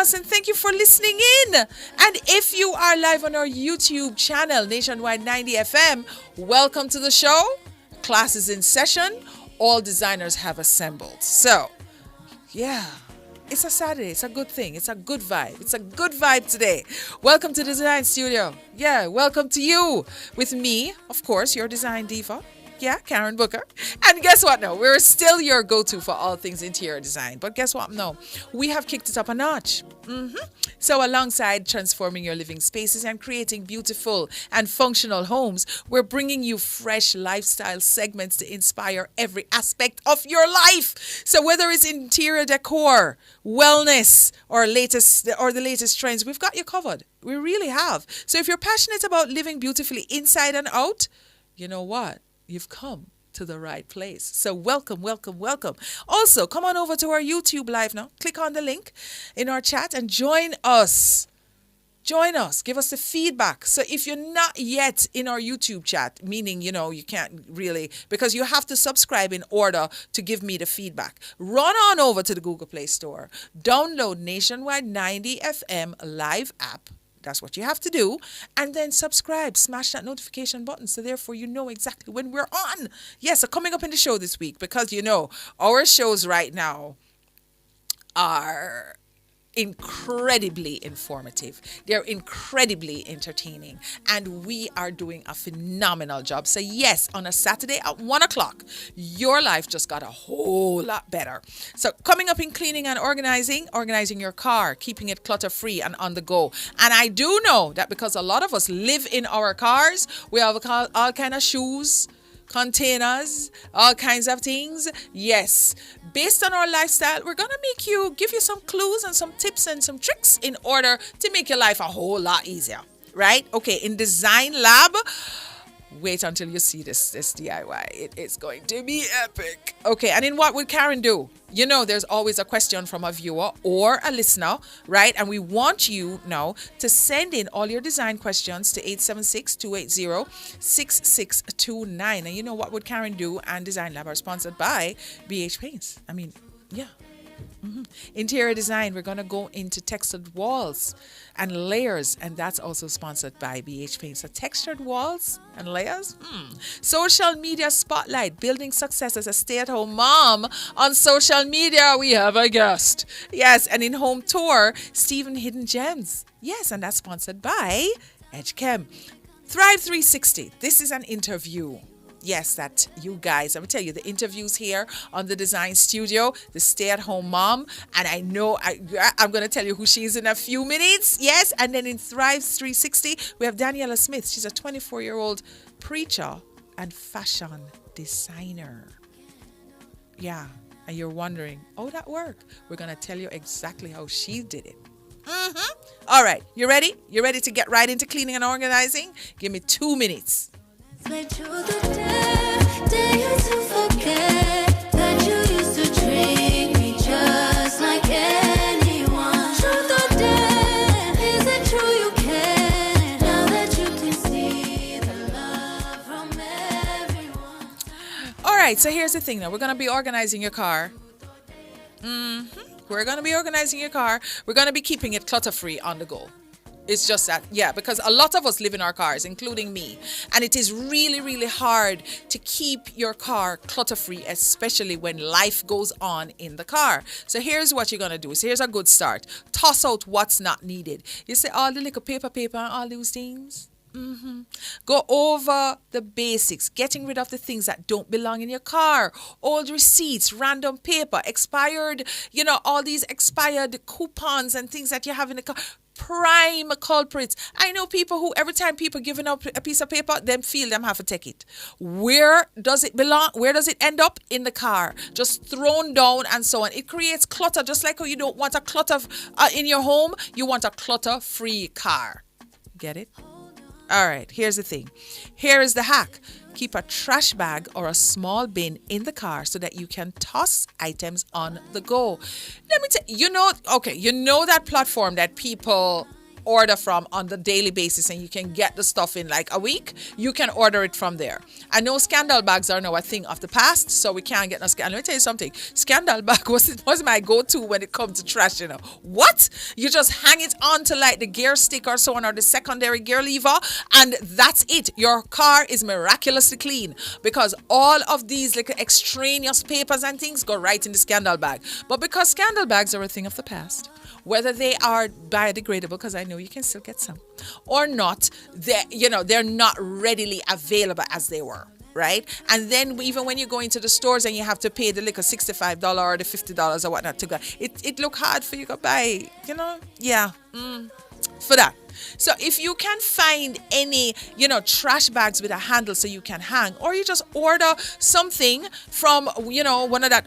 us and thank you for listening in. And if you are live on our YouTube channel, Nationwide 90 FM, welcome to the show. Class is in session. All designers have assembled. So, yeah. It's a Saturday. It's a good thing. It's a good vibe. It's a good vibe today. Welcome to the Design Studio. Yeah, welcome to you. With me, of course, your design diva. Yeah, Karen Booker. And guess what? No, we're still your go-to for all things interior design. But guess what? No, we have kicked it up a notch. So alongside transforming your living spaces and creating beautiful and functional homes, we're bringing you fresh lifestyle segments to inspire every aspect of your life. So whether it's interior decor, wellness, or the latest trends, we've got you covered. We really have. So if you're passionate about living beautifully inside and out, you know what? You've come to the right place. So welcome, welcome, welcome. Also, come on over to our YouTube live now. Click on the link in our chat and join us. Join us. Give us the feedback. So if you're not yet in our YouTube chat, meaning, you can't really, because you have to subscribe in order to give me the feedback. Run on over to the Google Play Store. Download Nationwide 90 FM live app. That's what you have to do. And then subscribe. Smash that notification button. So therefore you know exactly when we're on. Yes, so coming up in the show this week, because our shows right now are incredibly informative. They're incredibly entertaining. And we are doing a phenomenal job. So yes, on a Saturday at 1 o'clock, your life just got a whole lot better. So coming up in cleaning and organizing your car, keeping it clutter-free and on the go. And I do know that because a lot of us live in our cars, we have all kind of shoes, containers, all kinds of things. Yes, based on our lifestyle, we're going to give you some clues and some tips and some tricks in order to make your life a whole lot easier, right? Okay, in Design Lab, wait until you see this DIY. It's going to be epic. Okay, and in What Would Karen Do? There's always a question from a viewer or a listener, right? And we want you now to send in all your design questions to 876-280-6629. And What Would Karen Do and Design Lab are sponsored by BH Paints. Yeah. Interior design, we're going to go into textured walls and layers, and that's also sponsored by BH Paints. So textured walls and layers. Social media spotlight, building success as a stay-at-home mom. On social media, we have a guest. Yes, and in home tour, Stephen Hidden Gems. Yes, and that's sponsored by EdgeChem. Thrive 360. This is an interview. Yes, that you guys, I'm going to tell you, the interviews here on the Design Studio, the stay-at-home mom, and I know I'm going to tell you who she is in a few minutes. Yes, and then in Thrive 360, we have Daniela Smith. She's a 24-year-old preacher and fashion designer. Yeah, and you're wondering, that work? We're going to tell you exactly how she did it. All right, you ready? You ready to get right into cleaning and organizing? Give me 2 minutes. Slide through the day used to forget that you used to treat me just like anyone. Truth or dare, is it true you care? Now that you can see the love from everyone. All right, so here's the thing now. We're going to be organizing your car. We're going to be organizing your car. We're going to be keeping it clutter-free on the go. It's just that, because a lot of us live in our cars, including me. And it is really, really hard to keep your car clutter-free, especially when life goes on in the car. So here's what you're going to do. So here's a good start. Toss out what's not needed. You see all the little paper and all those things? Go over the basics, getting rid of the things that don't belong in your car, old receipts, random paper, expired, all these expired coupons and things that you have in the car. Prime culprits. I know people who every time people giving up a piece of paper, them feel them have to take it. Where does it belong? Where does it end up? In the car. Just thrown down and so on. It creates clutter, just like how you don't want a clutter in your home. You want a clutter-free car. Get it? All right, here's the thing. Here is the hack. Keep a trash bag or a small bin in the car so that you can toss items on the go. Let me tell you, you know that platform that people order from on the daily basis, and you can get the stuff in like a week. You can order it from there. I know scandal bags are now a thing of the past, so we can't get no scandal. Let me tell you something. Scandal bag was my go-to when it comes to trash. What? You just hang it onto like the gear stick or so on, or the secondary gear lever, and that's it. Your car is miraculously clean because all of these like extraneous papers and things go right in the scandal bag. But because scandal bags are a thing of the past, whether they are biodegradable, because I know you can still get some, or not, they're not readily available as they were. Right? And then even when you go into the stores and you have to pay the like a $65 or the $50 or whatnot to go, it look hard for you to buy, for that. So if you can find any, trash bags with a handle so you can hang, or you just order something from, one of that,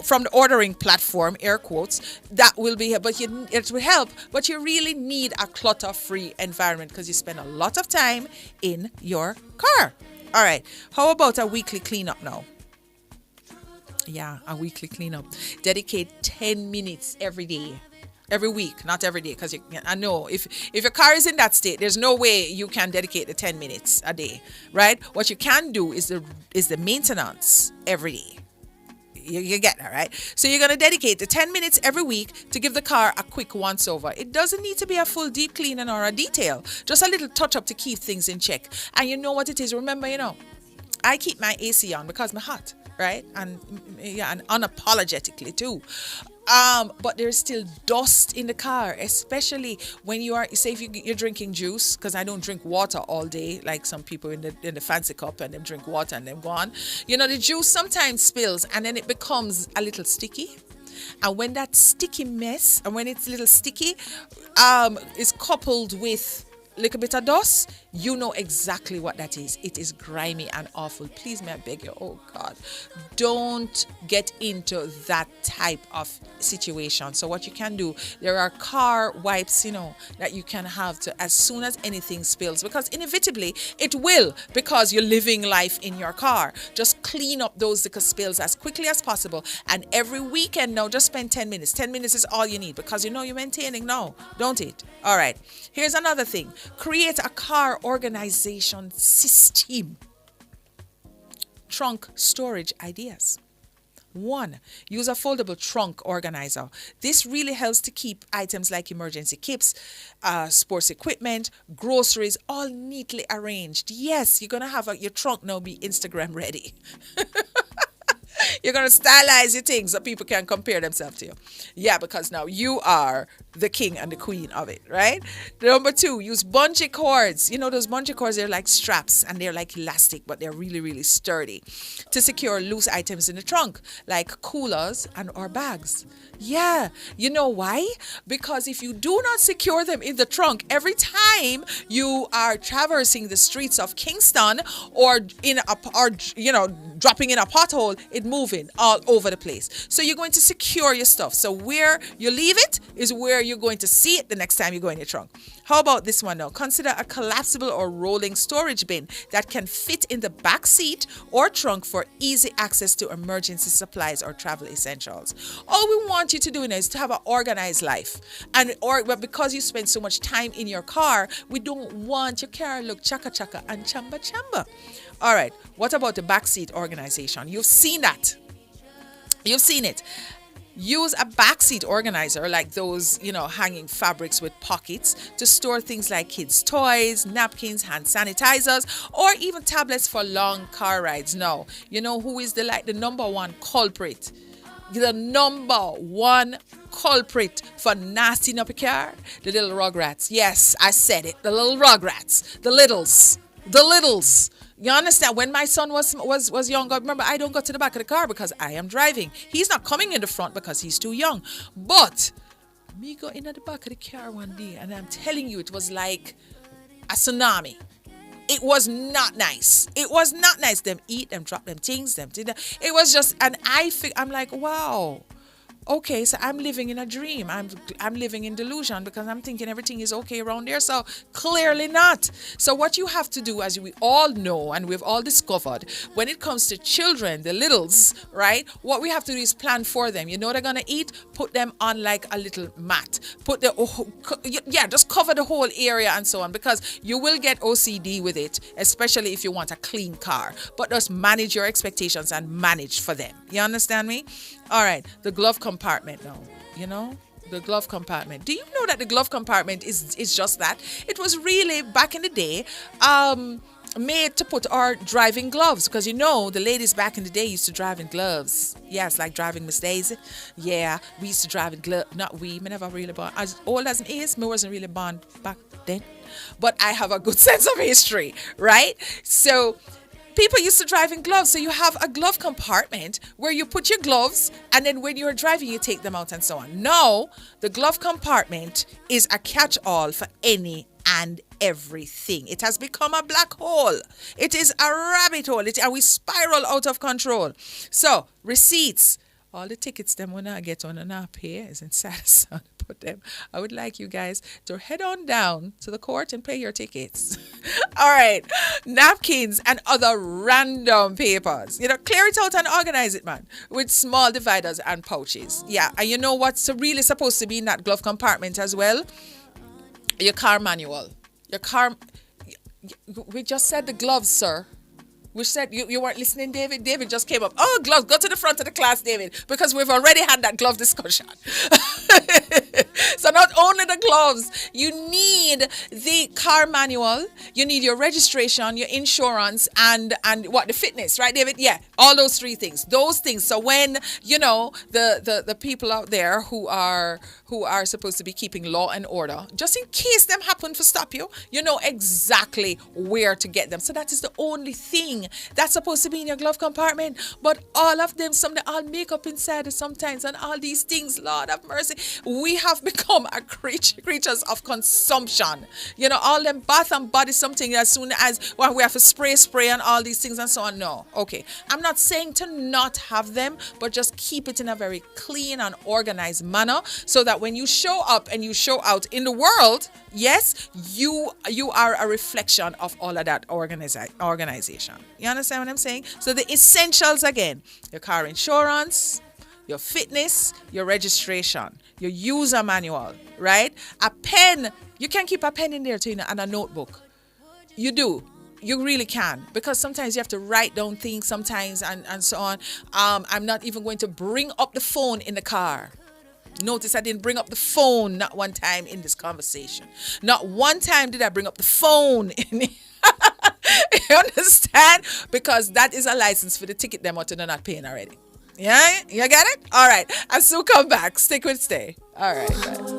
from the ordering platform, air quotes, that will be, it will help, but you really need a clutter-free environment because you spend a lot of time in your car. All right. How about a weekly cleanup now? Yeah, a weekly cleanup. Dedicate 10 minutes every day. Every week, not every day, because I know if your car is in that state, there's no way you can dedicate the 10 minutes a day, right? What you can do is the maintenance every day. You get that, right? So you're going to dedicate the 10 minutes every week to give the car a quick once over. It doesn't need to be a full deep cleaning or a detail. Just a little touch up to keep things in check. And you know what it is? Remember, I keep my AC on because I'm hot, right? And unapologetically too. But there's still dust in the car, especially when say if you're drinking juice, because I don't drink water all day like some people in the fancy cup and them drink water and them go on. The juice sometimes spills and then it becomes a little sticky. And when that sticky mess, and when it's a little sticky, is coupled with a little bit of dust, you know exactly what that is. It is grimy and awful. Please, may I beg you, oh God, don't get into that type of situation. So what you can do, there are car wipes, that you can have to, as soon as anything spills, because inevitably it will, because you're living life in your car. Just clean up those little spills as quickly as possible. And every weekend now, just spend 10 minutes. 10 minutes is all you need, because you're maintaining now, don't it? All right. Here's another thing. Create a car organization system. Trunk storage ideas. 1. Use a foldable trunk organizer. This really helps to keep items like emergency kits, sports equipment, groceries, all neatly arranged. Yes, you're going to have your trunk now be Instagram ready. You're going to stylize your things so people can compare themselves to you. Yeah, because now you are the king and the queen of it, right? Number 2, use bungee cords. Those bungee cords, they're like straps and they're like elastic, but they're really, really sturdy to secure loose items in the trunk, like coolers or bags. Yeah. You know why? Because if you do not secure them in the trunk, every time you are traversing the streets of Kingston or dropping in a pothole, it moving all over the place. So you're going to secure your stuff. So where you leave it is where you're going to see it the next time you go in your trunk. How about this one now? Consider a collapsible or rolling storage bin that can fit in the back seat or trunk for easy access to emergency supplies or travel essentials. All we want you to do now is to have an organized life. But because you spend so much time in your car, we don't want your car look chaka chaka and chamba chamba. All right, what about the backseat organization? You've seen that. You've seen it. Use a backseat organizer like those, hanging fabrics with pockets to store things like kids' toys, napkins, hand sanitizers, or even tablets for long car rides. Now, you know who is the number one culprit? The number one culprit for nastying up a car? The little rugrats. Yes, I said it. The little rugrats. The littles. You understand? When my son was younger, remember, I don't go to the back of the car because I am driving. He's not coming in the front because he's too young. But me go in at the back of the car one day, and I'm telling you, it was like a tsunami. It was not nice. It was not nice. Them eat, them drop them things, them did that. It was just, and I'm like, wow. okay, so I'm living in a dream. I'm living in delusion because I'm thinking everything is okay around there. So clearly not. So what you have to do, as we all know and we've all discovered, when it comes to children, the littles, right? What we have to do is plan for them. You know they're gonna eat, put them on like a little mat. Just cover the whole area and so on, because you will get OCD with it, especially if you want a clean car. But just manage your expectations and manage for them. You understand me? All right, the glove compartment now, the glove compartment. Do you know that the glove compartment is just that? It was really, back in the day, made to put our driving gloves, because the ladies back in the day used to drive in gloves. Yes, like driving Miss Daisy. Yeah, we used to drive in gloves. Not we, me never really born. As old as me is, me wasn't really born back then. But I have a good sense of history, right? So people used to drive in gloves. So you have a glove compartment where you put your gloves, and then when you're driving, you take them out and so on. Now, the glove compartment is a catch-all for any and everything. It has become a black hole. It is a rabbit hole. And we spiral out of control. So, receipts. All the tickets them when I get on and I pay is inside the sun. Put them. I would like you guys to head on down to the court and pay your tickets. All right. Napkins and other random papers. Clear it out and organize it, man, with small dividers and pouches. Yeah. And you know what's really supposed to be in that glove compartment as well? Your car manual. We just said the gloves, sir. We said you weren't listening, David. David just came up. Oh, gloves. Go to the front of the class, David, because we've already had that glove discussion. So not only the gloves, you need the car manual, you need your registration, your insurance, and the fitness, right, David? Yeah, all those three things. Those things. So when the people out there who are supposed to be keeping law and order, just in case them happen to stop you, you know exactly where to get them. So that is the only thing that's supposed to be in your glove compartment. But all of them, some all makeup inside it sometimes, and all these things, Lord have mercy. We have become creatures of consumption. All them bath and body something as soon as we have to spray and all these things and so on. No. Okay. I'm not saying to not have them, but just keep it in a very clean and organized manner so that when you show up and you show out in the world, yes, you are a reflection of all of that organization. You understand what I'm saying? So the essentials again: your car insurance, your fitness, your registration, your user manual, right? A pen. You can keep a pen in there too, and a notebook. You do. You really can, because sometimes you have to write down things sometimes and so on. I'm not even going to bring up the phone in the car. Notice I didn't bring up the phone not one time in this conversation. Not one time did I bring up the phone in You understand? Because that is a license for the ticket them out and they're not paying already. Yeah? You get it? All right. I'll soon come back. Stick with stay. All right.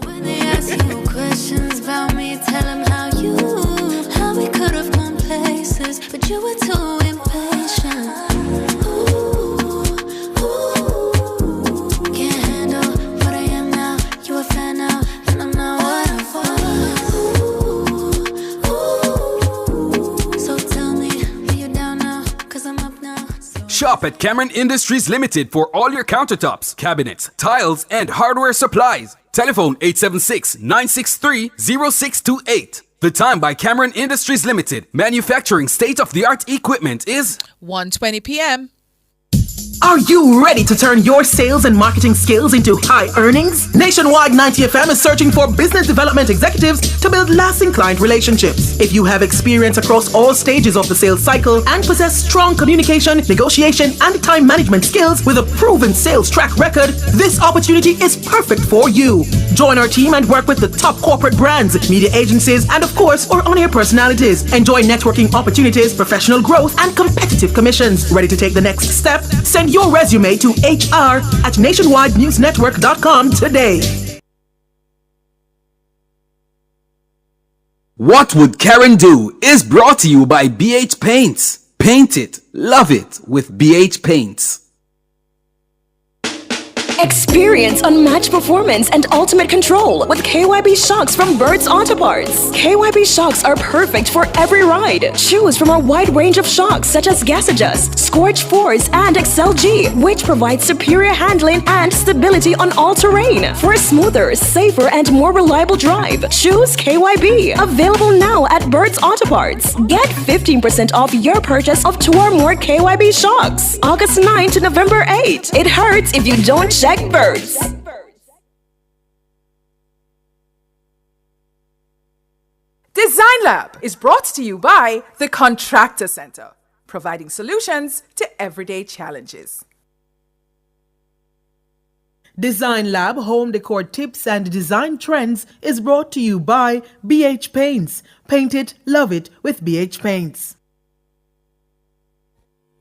When they ask you questions about me, tell them how we could have gone places, but you were too impatient. Can't handle what I am now. You a fan now, and I'm not what I was. So tell me, are you down now? 'Cause I'm up now. Shop at Cameron Industries Limited for all your countertops, cabinets, tiles, and hardware supplies. Telephone 876-963-0628. The time by Cameron Industries Limited, manufacturing state-of-the-art equipment, is 1:20 p.m. Are you ready to turn your sales and marketing skills into high earnings? Nationwide 90 FM is searching for business development executives to build lasting client relationships. If you have experience across all stages of the sales cycle and possess strong communication, negotiation, and time management skills with a proven sales track record, this opportunity is perfect for you. Join our team and work with the top corporate brands, media agencies, and of course, our on-air personalities. Enjoy networking opportunities, professional growth, and competitive commissions. Ready to take the next step? Send your resume to hr@nationwidenewsnetwork.com today. What Would Karen Do is brought to you by BH Paints. Paint it, love it with BH Paints. Experience unmatched performance and ultimate control with KYB shocks from Bird's Auto Parts. KYB shocks are perfect for every ride. Choose from a wide range of shocks such as Gas Adjust, Scorch Force, and XLG, which provides superior handling and stability on all terrain. For a smoother, safer, and more reliable drive, choose KYB. Available now at Bird's Auto Parts. Get 15% off your purchase of 2 or more KYB shocks. August 9 to November 8. It hurts if you don't check Birds. Design Lab is brought to you by the Contractor Center, providing solutions to everyday challenges. Design Lab Home Decor Tips and Design Trends is brought to you by BH Paints. Paint it, love it with BH Paints.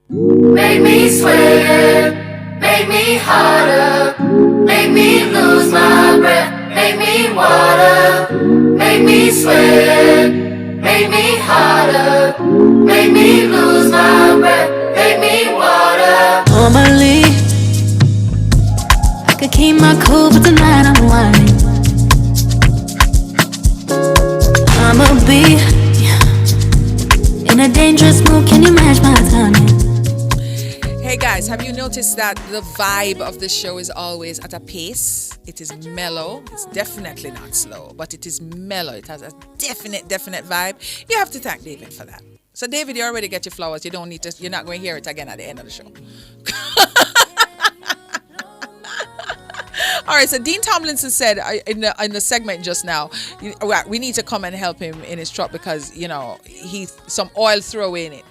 Make me sweat, make me harder, make me lose my breath, make me water, make me sweat, make me harder, make me lose my breath, make me water. Normally, I could keep my cool, but tonight I'm whining. I'ma be in a dangerous mood, can you match my timing? Hey guys, have you noticed that the vibe of the show is always at a pace? It is mellow. It's definitely not slow, but it is mellow. It has a definite vibe. You have to thank David for that. So David, you already get your flowers. You don't need to, you're not going to hear it again at the end of the show. All right, so Dean Tomlinson said in the segment just now, we need to come and help him in his truck because, you know, some oil threw away in it.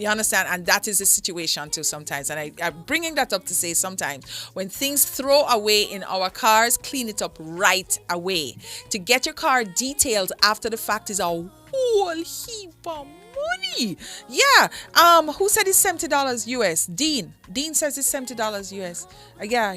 You understand? And that is the situation too sometimes. And I'm bringing that up to say sometimes when things throw away in our cars, clean it up right away. To get your car detailed after the fact is a whole heap of money. Yeah. Who said it's $70 US? Dean. Dean says it's $70 US. Yeah,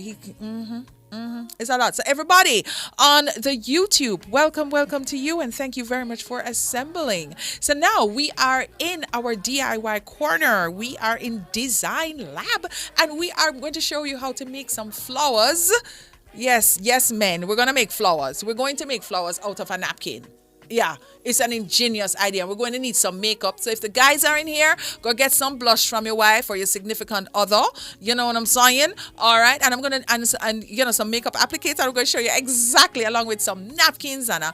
it's a lot. So everybody on the YouTube, welcome to you, and thank you very much for assembling. So now we are in our DIY corner. We are in Design Lab, and we are going to show you how to make some flowers. Yes, men. We're going to make flowers. We're going to make flowers out of a napkin. Yeah, it's an ingenious idea. We're going to need some makeup. So if the guys are in here, go get some blush from your wife or your significant other. You know what I'm saying? All right. And I'm going to, and you know, some makeup applicator. I'm going to show you exactly, along with some napkins and a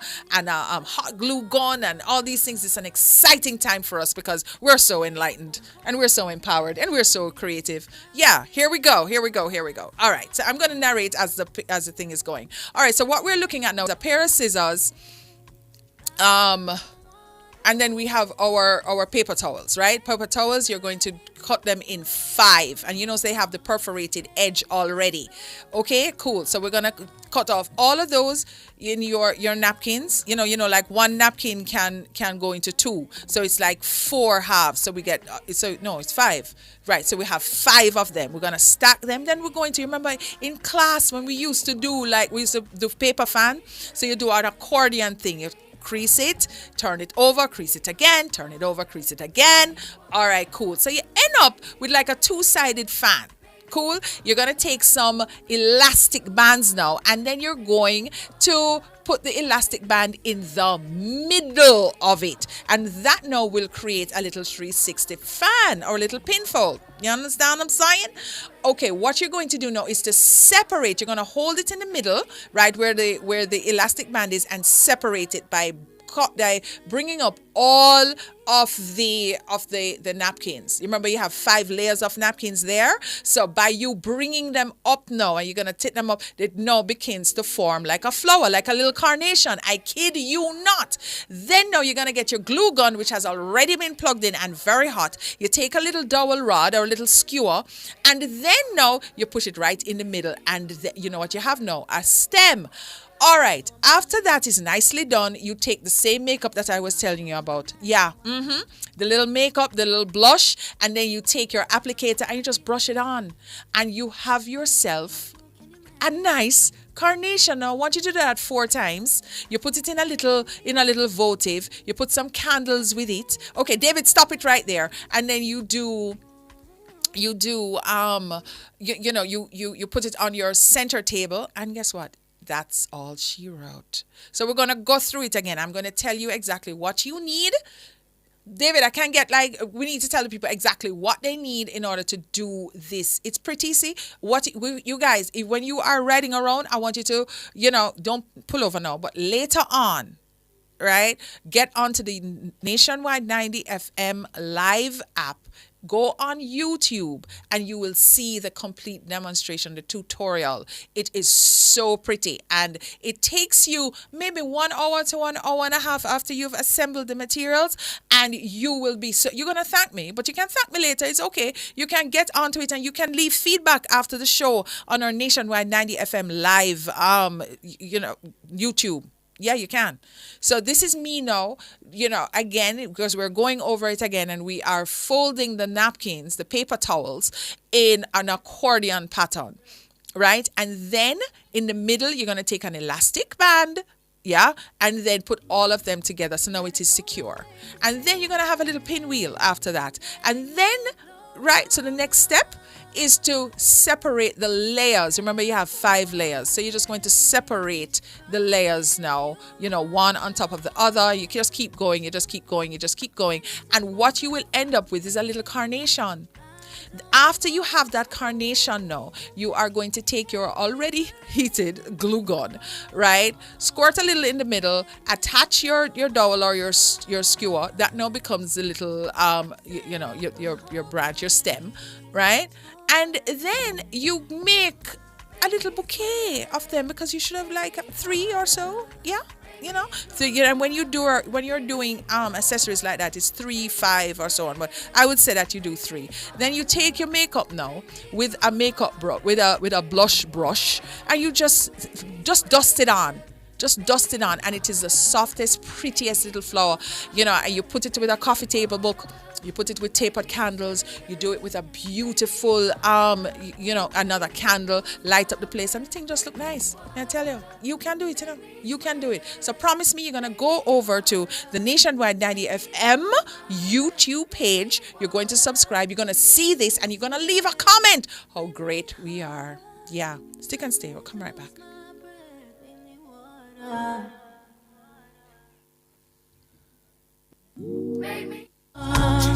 hot glue gun and all these things. It's an exciting time for us because we're so enlightened and we're so empowered and we're so creative. Yeah, here we go. All right. So I'm going to narrate as the thing is going. All right. So what we're looking at now is a pair of scissors. And then we have our paper towels, right? Paper towels, you're going to cut them in 5. And you know, they have the perforated edge already. Okay, cool. So we're going to cut off all of those in your napkins. You know, like one napkin can go into 2. So it's like 4 halves. So we get, it's 5. Right, so we have 5 of them. We're going to stack them. Then we're going to, remember in class when we used to do paper fan? So you do an accordion thing. You crease it, turn it over, crease it again, turn it over, crease it again. All right, cool. So you end up with like a 2-sided fan. Cool. You're going to take some elastic bands now, and then you're going to put the elastic band in the middle of it. And that now will create a little 360 fan or a little pinfold. You understand what I'm saying? Okay, what you're going to do now is to separate. You're going to hold it in the middle, right, where the elastic band is, and separate it by bringing up all of the napkins. Remember, you have 5 layers of napkins there. So by you bringing them up now, and you're going to tip them up, it now begins to form like a flower, like a little carnation. I kid you not. Then now you're going to get your glue gun, which has already been plugged in and very hot. You take a little dowel rod or a little skewer, and then now you push it right in the middle. And you know what you have now? A stem. All right, after that is nicely done, you take the same makeup that I was telling you about. Yeah, the little makeup, the little blush, and then you take your applicator and you just brush it on. And you have yourself a nice carnation. Now, I want you to do that 4 times. You put it in a little votive. You put some candles with it. Okay, David, stop it right there. And then you do you do you put it on your center table, and guess what? That's all she wrote. So we're going to go through it again. I'm going to tell you exactly what you need. David, I can't get we need to tell the people exactly what they need in order to do this. It's pretty, see? You guys, when you are riding around, I want you to, don't pull over now, but later on, right? Get onto the Nationwide 90 FM live app. Go on YouTube and you will see the complete demonstration, the tutorial. It is so pretty, and it takes you maybe 1 hour to 1 hour and a half after you've assembled the materials, and you will be you're going to thank me, but you can thank me later. It's okay. You can get onto it and you can leave feedback after the show on our Nationwide 90 FM live YouTube. Yeah, you can. So this is me now, again, because we're going over it again, and we are folding the napkins, the paper towels, in an accordion pattern, right? And then in the middle, you're going to take an elastic band, yeah, and then put all of them together. So now it is secure. And then you're going to have a little pinwheel after that. And then, right, so the next step is to separate the layers. Remember, you have 5 layers. So you're just going to separate the layers now, one on top of the other. You just keep going, you just keep going, you just keep going. And what you will end up with is a little carnation. After you have that carnation now, you are going to take your already heated glue gun, right? Squirt a little in the middle, attach your dowel or your skewer. That now becomes the little, your branch, your stem, right? And then you make a little bouquet of them, because you should have 3 or so, yeah. So when you're doing accessories like that, it's 3, 5 or so on, but I would say that you do 3. Then you take your makeup now with a makeup brush, with a blush brush, and you just dust it on. Just dust it on, and it is the softest, prettiest little flower, and you put it with a coffee table book. You put it with tapered candles. You do it with a beautiful, another candle. Light up the place, and the thing just look nice. I tell you, you can do it. You can do it. So promise me, you're gonna go over to the Nationwide 90 FM YouTube page. You're going to subscribe. You're gonna see this, and you're gonna leave a comment. How great we are! Yeah, stick and stay. We'll come right back.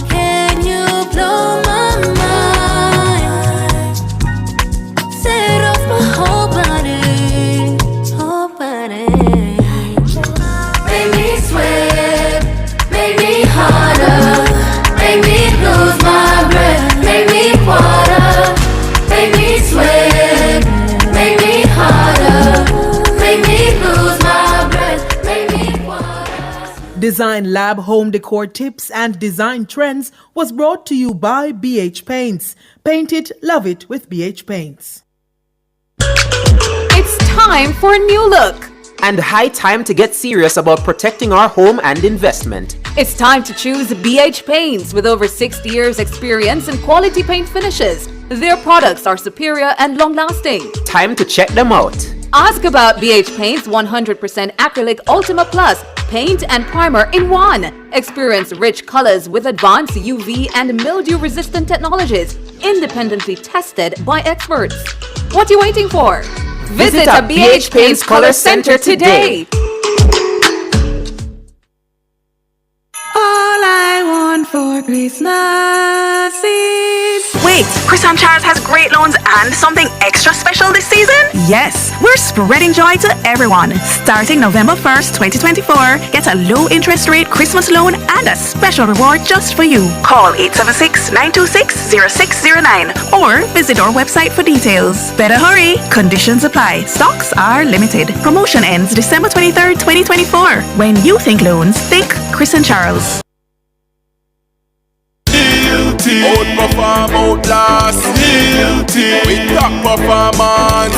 Can you blow my mind? Set off my whole body, whole body. Make me sweat, make me harder, make me lose my breath, make me water, make me sweat, make me harder, make me lose my breath, make me water. Design Lab Home Decor Tips and Design Trends was brought to you by BH Paints. Paint it, love it with BH Paints. It's time for a new look. And high time to get serious about protecting our home and investment. It's time to choose BH Paints. With over 60 years experience in quality paint finishes, their products are superior and long-lasting. Time to check them out. Ask about BH Paint's 100% acrylic Ultima Plus paint and primer in one. Experience rich colors with advanced UV and mildew-resistant technologies, independently tested by experts. What are you waiting for? Visit a BH Paints Color Center today. All I want for Christmas is... Wait, Chris and Charles has great loans and something extra special this season? Yes, we're spreading joy to everyone. Starting November 1st, 2024, get a low interest rate Christmas loan and a special reward just for you. Call 876-926-0609 Or visit our website for details. Better hurry, conditions apply. Stocks are limited. Promotion ends December 23rd, 2024. When you think loans, think Chris and Charles. Outperform, outlast, with top performance,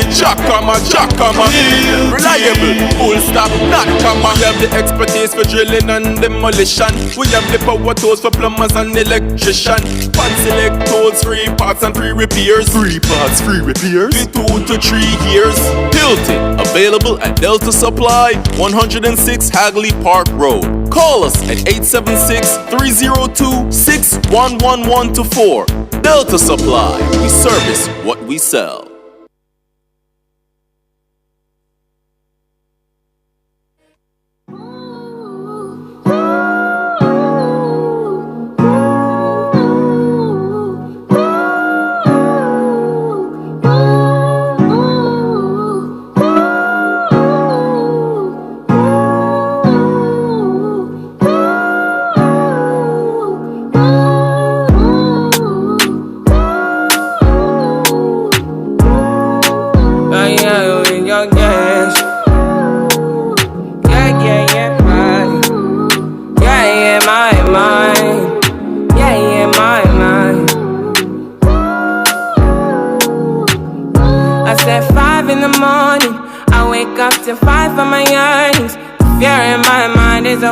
Jackama, reliable, full stop, not comma. We have the expertise for drilling and demolition. We have the power tools for plumbers and electrician. Fancy select tools, free parts and free repairs. Free parts, free repairs. 2 to 3 years. Hilton, available at Delta Supply, 106 Hagley Park Road. Call us at 876-302 226-11124. Delta Supply. We service what we sell.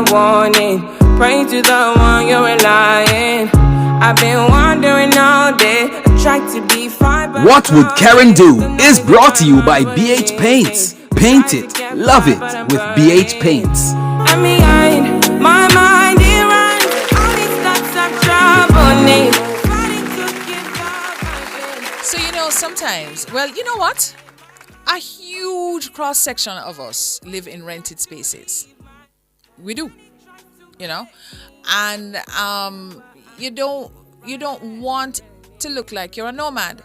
Warning, pray to the one you're relying. I've been wandering all day, tried to be fine. What Would Karen Do is brought to you by BH Paints. Paint it, love it with BH Paints. I'm behind, my mind it runs. All these thoughts are troubling. So sometimes, well, you know what? A huge cross section of us live in rented spaces. We do, and you don't want to look like you're a nomad.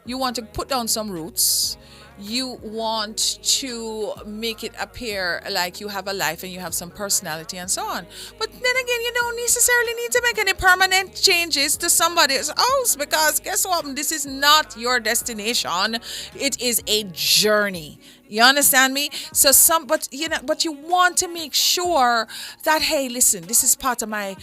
You want to put down some roots. You want to make it appear like you have a life and you have some personality and so on. But then again, you don't necessarily need to make any permanent changes to somebody's house, because guess what? This is not your destination. It is a journey. You understand me? But you want to make sure that, hey, listen, this is part of my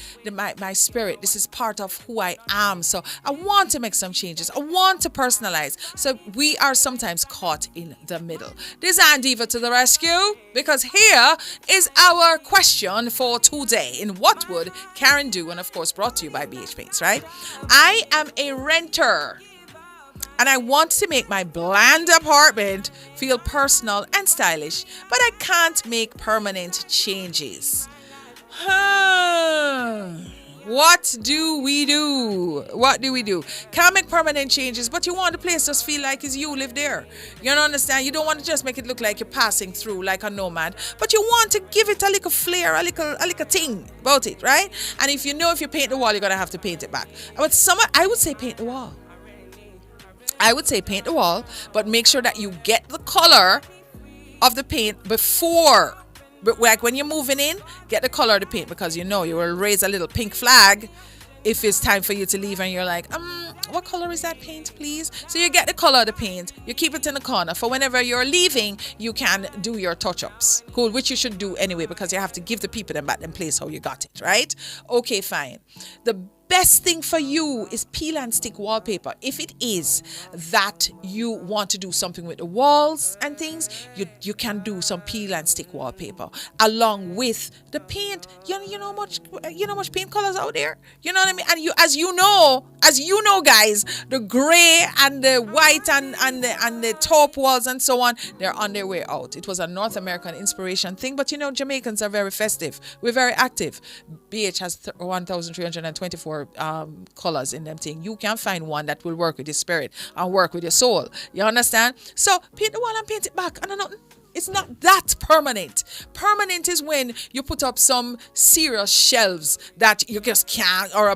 spirit. This is part of who I am. So I want to make some changes. I want to personalize. So we are sometimes caught in the middle. Dezign Diva to the rescue, because here is our question for today in What Would Karen Do? And of course, brought to you by BH Paints, right? I am a renter, and I want to make my bland apartment feel personal and stylish, but I can't make permanent changes. What do we do? Can't make permanent changes, but you want the place to feel like it's you live there. You don't understand? You don't want to just make it look like you're passing through like a nomad, but you want to give it a little flair, a little thing about it, right? And if you paint the wall, you're going to have to paint it back. But I would say paint the wall. But make sure that you get the color of the paint before. But like when you're moving in, get the color of the paint, because you will raise a little pink flag if it's time for you to leave and you're like, what color is that paint, please? So you get the color of the paint, you keep it in the corner for whenever you're leaving, you can do your touch-ups. Cool, which you should do anyway, because you have to give the people them back them place how you got it, right? Okay, fine. The best thing for you is peel and stick wallpaper. If it is that you want to do something with the walls and things, you can do some peel and stick wallpaper along with the paint. You know much paint colors out there. You know what I mean? And as you know, guys, the gray and the white and the taupe walls and so on, they're on their way out. It was a North American inspiration thing, but Jamaicans are very festive. We're very active. BH has 1,324 colors in them thing. You can find one that will work with your spirit and work with your soul. You understand? So paint the wall and paint it back. And nothing. It's not that permanent. Permanent is when you put up some serious shelves that you just can't, or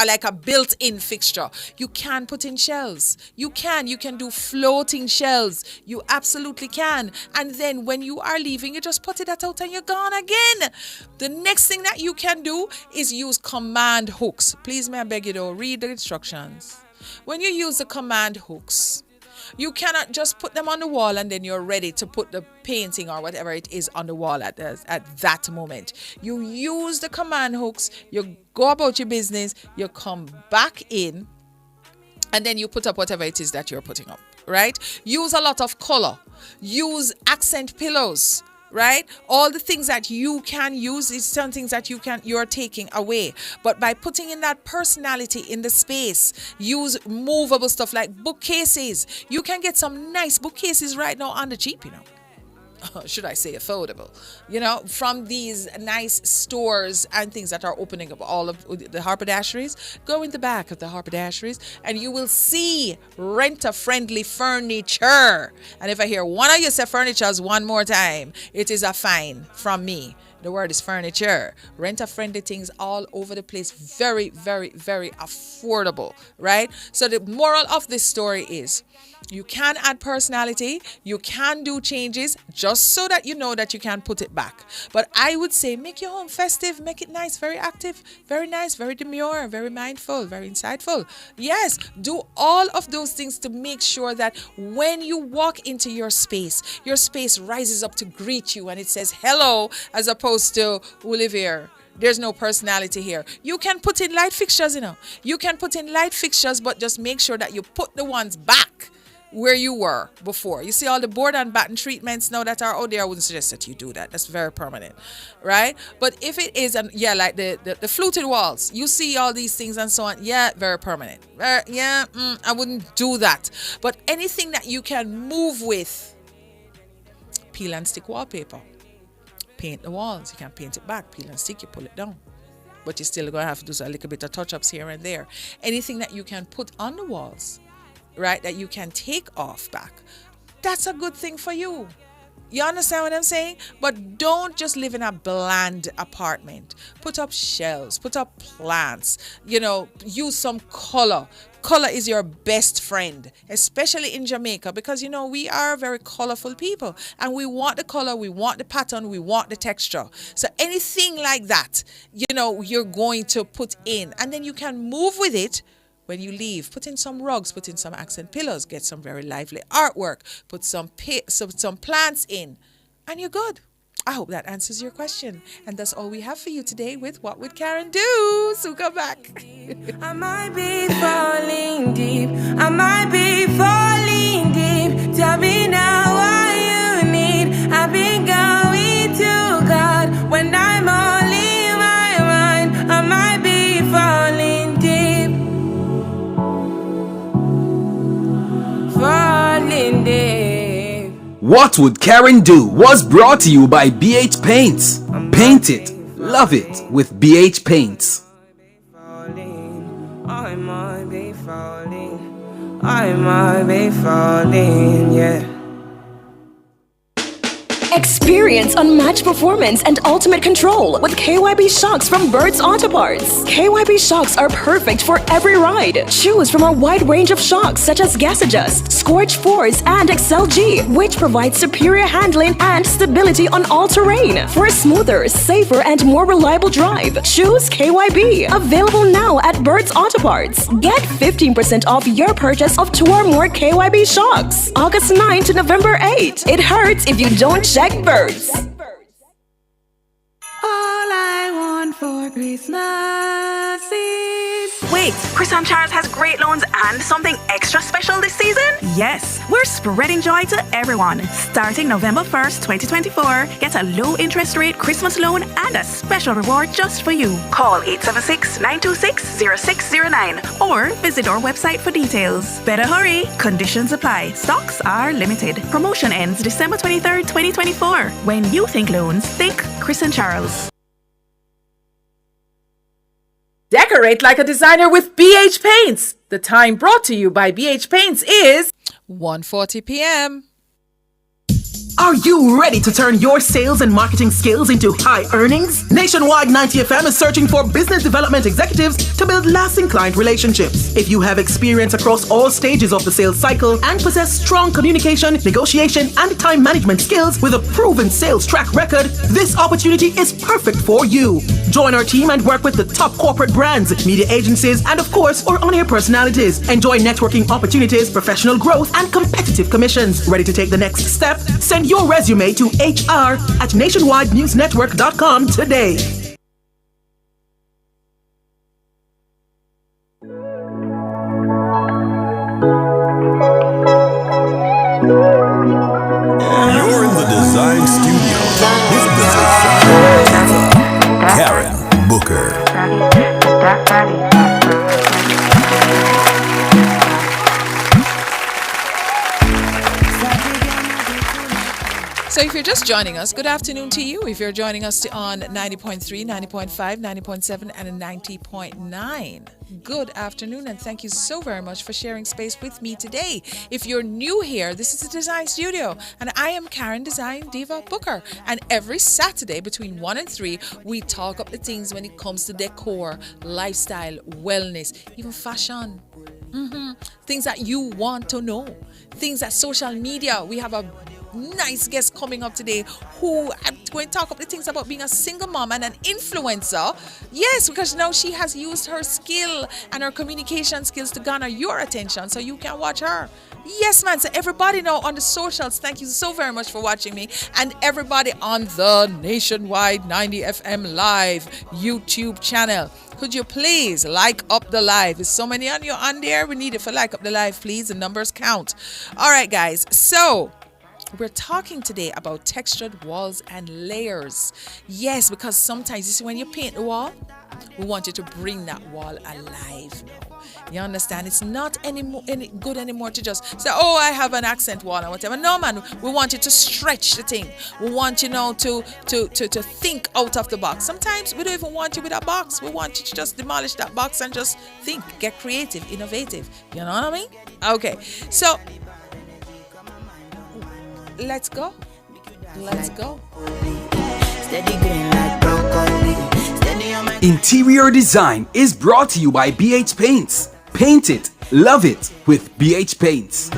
like a built-in fixture. You can put in shelves. You can do floating shelves. You absolutely can. And then when you are leaving, you just put it out and you're gone again. The next thing that you can do is use command hooks. Please, may I beg you to read the instructions. When you use the command hooks, you cannot just put them on the wall and then you're ready to put the painting or whatever it is on the wall at that moment. You use the command hooks, you go about your business, you come back in, and then you put up whatever it is that you're putting up, right? Use a lot of color. Use accent pillows. Right? All the things that you can use is some things that you're taking away. But by putting in that personality in the space, use movable stuff like bookcases. You can get some nice bookcases right now on the cheap, should I say affordable, from these nice stores and things that are opening up all of the haberdasheries. Go in the back of the haberdasheries and you will see renter-friendly furniture. And if I hear one of you say furnitures one more time, it is a fine from me. The word is furniture. Renter-friendly things all over the place. Very, very, very affordable, right? So the moral of this story is you can add personality. You can do changes just so that you know that you can put it back. But I would say make your home festive. Make it nice, very active, very nice, very demure, very mindful, very insightful. Yes, do all of those things to make sure that when you walk into your space rises up to greet you and it says hello as opposed to who live here. There's no personality here. You can put in light fixtures, You can put in light fixtures, but just make sure that you put the ones back where you were before. You see all the board and batten treatments now that are out there. I wouldn't suggest that you do that. That's very permanent, right? But if it is, like the fluted walls, you see all these things and so on. Yeah, very permanent. I wouldn't do that. But anything that you can move with, peel and stick wallpaper. Paint the walls. You can paint it back. Peel and stick, you pull it down. But you're still going to have to do a little bit of touch-ups here and there. Anything that you can put on the walls, right, that you can take off back, that's a good thing for you. You understand what I'm saying? But don't just live in a bland apartment. Put up shelves, put up plants, use some color. Color is your best friend, especially in Jamaica, because, we are a very colorful people and we want the color, we want the pattern, we want the texture. So anything like that, you're going to put in, and then you can move with it. When you leave, put in some rugs, put in some accent pillows, get some very lively artwork, put some plants in, and you're good. I hope that answers your question. And that's all we have for you today with What Would Karen Do? So come back. I might be falling deep. I might be falling deep. Tell me now what you need. I've been going to God when I'm all in my mind. I might be falling deep. Falling deep. What Would Karen Do was brought to you by BH Paints. Paint it, love it with BH Paints. I might be falling. I might be falling, yeah. Experience unmatched performance and ultimate control with KYB shocks from Bird's Auto Parts. KYB shocks are perfect for every ride. Choose from a wide range of shocks such as Gas Adjust, Scorch Force, and XLG, which provides superior handling and stability on all terrain. For a smoother, safer, and more reliable drive, choose KYB. Available now at Bird's Auto Parts. Get 15% off your purchase of 2 or more KYB shocks. August 9 to November 8. It hurts if you don't check Birds. All I want for Christmas is... Wait, Chris and Charles has great loans and something extra special this season? Yes, we're spreading joy to everyone. Starting November 1st, 2024, get a low interest rate Christmas loan and a special reward just for you. Call 876-926-0609 or visit our website for details. Better hurry, conditions apply. Stocks are limited. Promotion ends December 23rd, 2024. When you think loans, think Chris and Charles. Decorate like a designer with BH Paints. The time brought to you by BH Paints is 1:40 p.m. Are you ready to turn your sales and marketing skills into high earnings? Nationwide 90 FM is searching for business development executives to build lasting client relationships. If you have experience across all stages of the sales cycle and possess strong communication, negotiation, and time management skills with a proven sales track record, this opportunity is perfect for you. Join our team and work with the top corporate brands, media agencies, and of course, our on-air personalities. Enjoy networking opportunities, professional growth, and competitive commissions. Ready to take the next step? Send your resume to hr@nationwidenewsnetwork.com today. You're in the Dezign studio with the Karen Booker. So if you're just joining us, good afternoon to you. If you're joining us on 90.3, 90.5, 90.7, and 90.9, good afternoon, and thank you so very much for sharing space with me today. If you're new here, this is the Design Studio, and I am Karen Design Diva Booker. And every Saturday between 1 and 3, we talk up the things when it comes to decor, lifestyle, wellness, even fashion. Things that you want to know, things that social media. We have a nice guest coming up today who I'm going to talk about the things about being a single mom and an influencer. Yes, because now she has used her skill and her communication skills to garner your attention, so you can watch her. Yes, man. So everybody now on the socials, thank you so very much for watching me, and everybody on the Nationwide 90 FM Live YouTube channel. Could you please like up the live? There's so many on you on there. We need it for like up the live, please. The numbers count. All right, guys. So we're talking today about textured walls and layers. Yes, because sometimes you see when you paint the wall, we want you to bring that wall alive now. You understand? It's not any good anymore to just say, oh, I have an accent wall or whatever. No, man, we want you to stretch the thing. We want you now to think out of the box. Sometimes we don't even want you with a box. We want you to just demolish that box and just think, get creative, innovative. You know what I mean? Okay, so let's go. Let's go. Interior design is brought to you by BH Paints. Paint it, love it with BH Paints.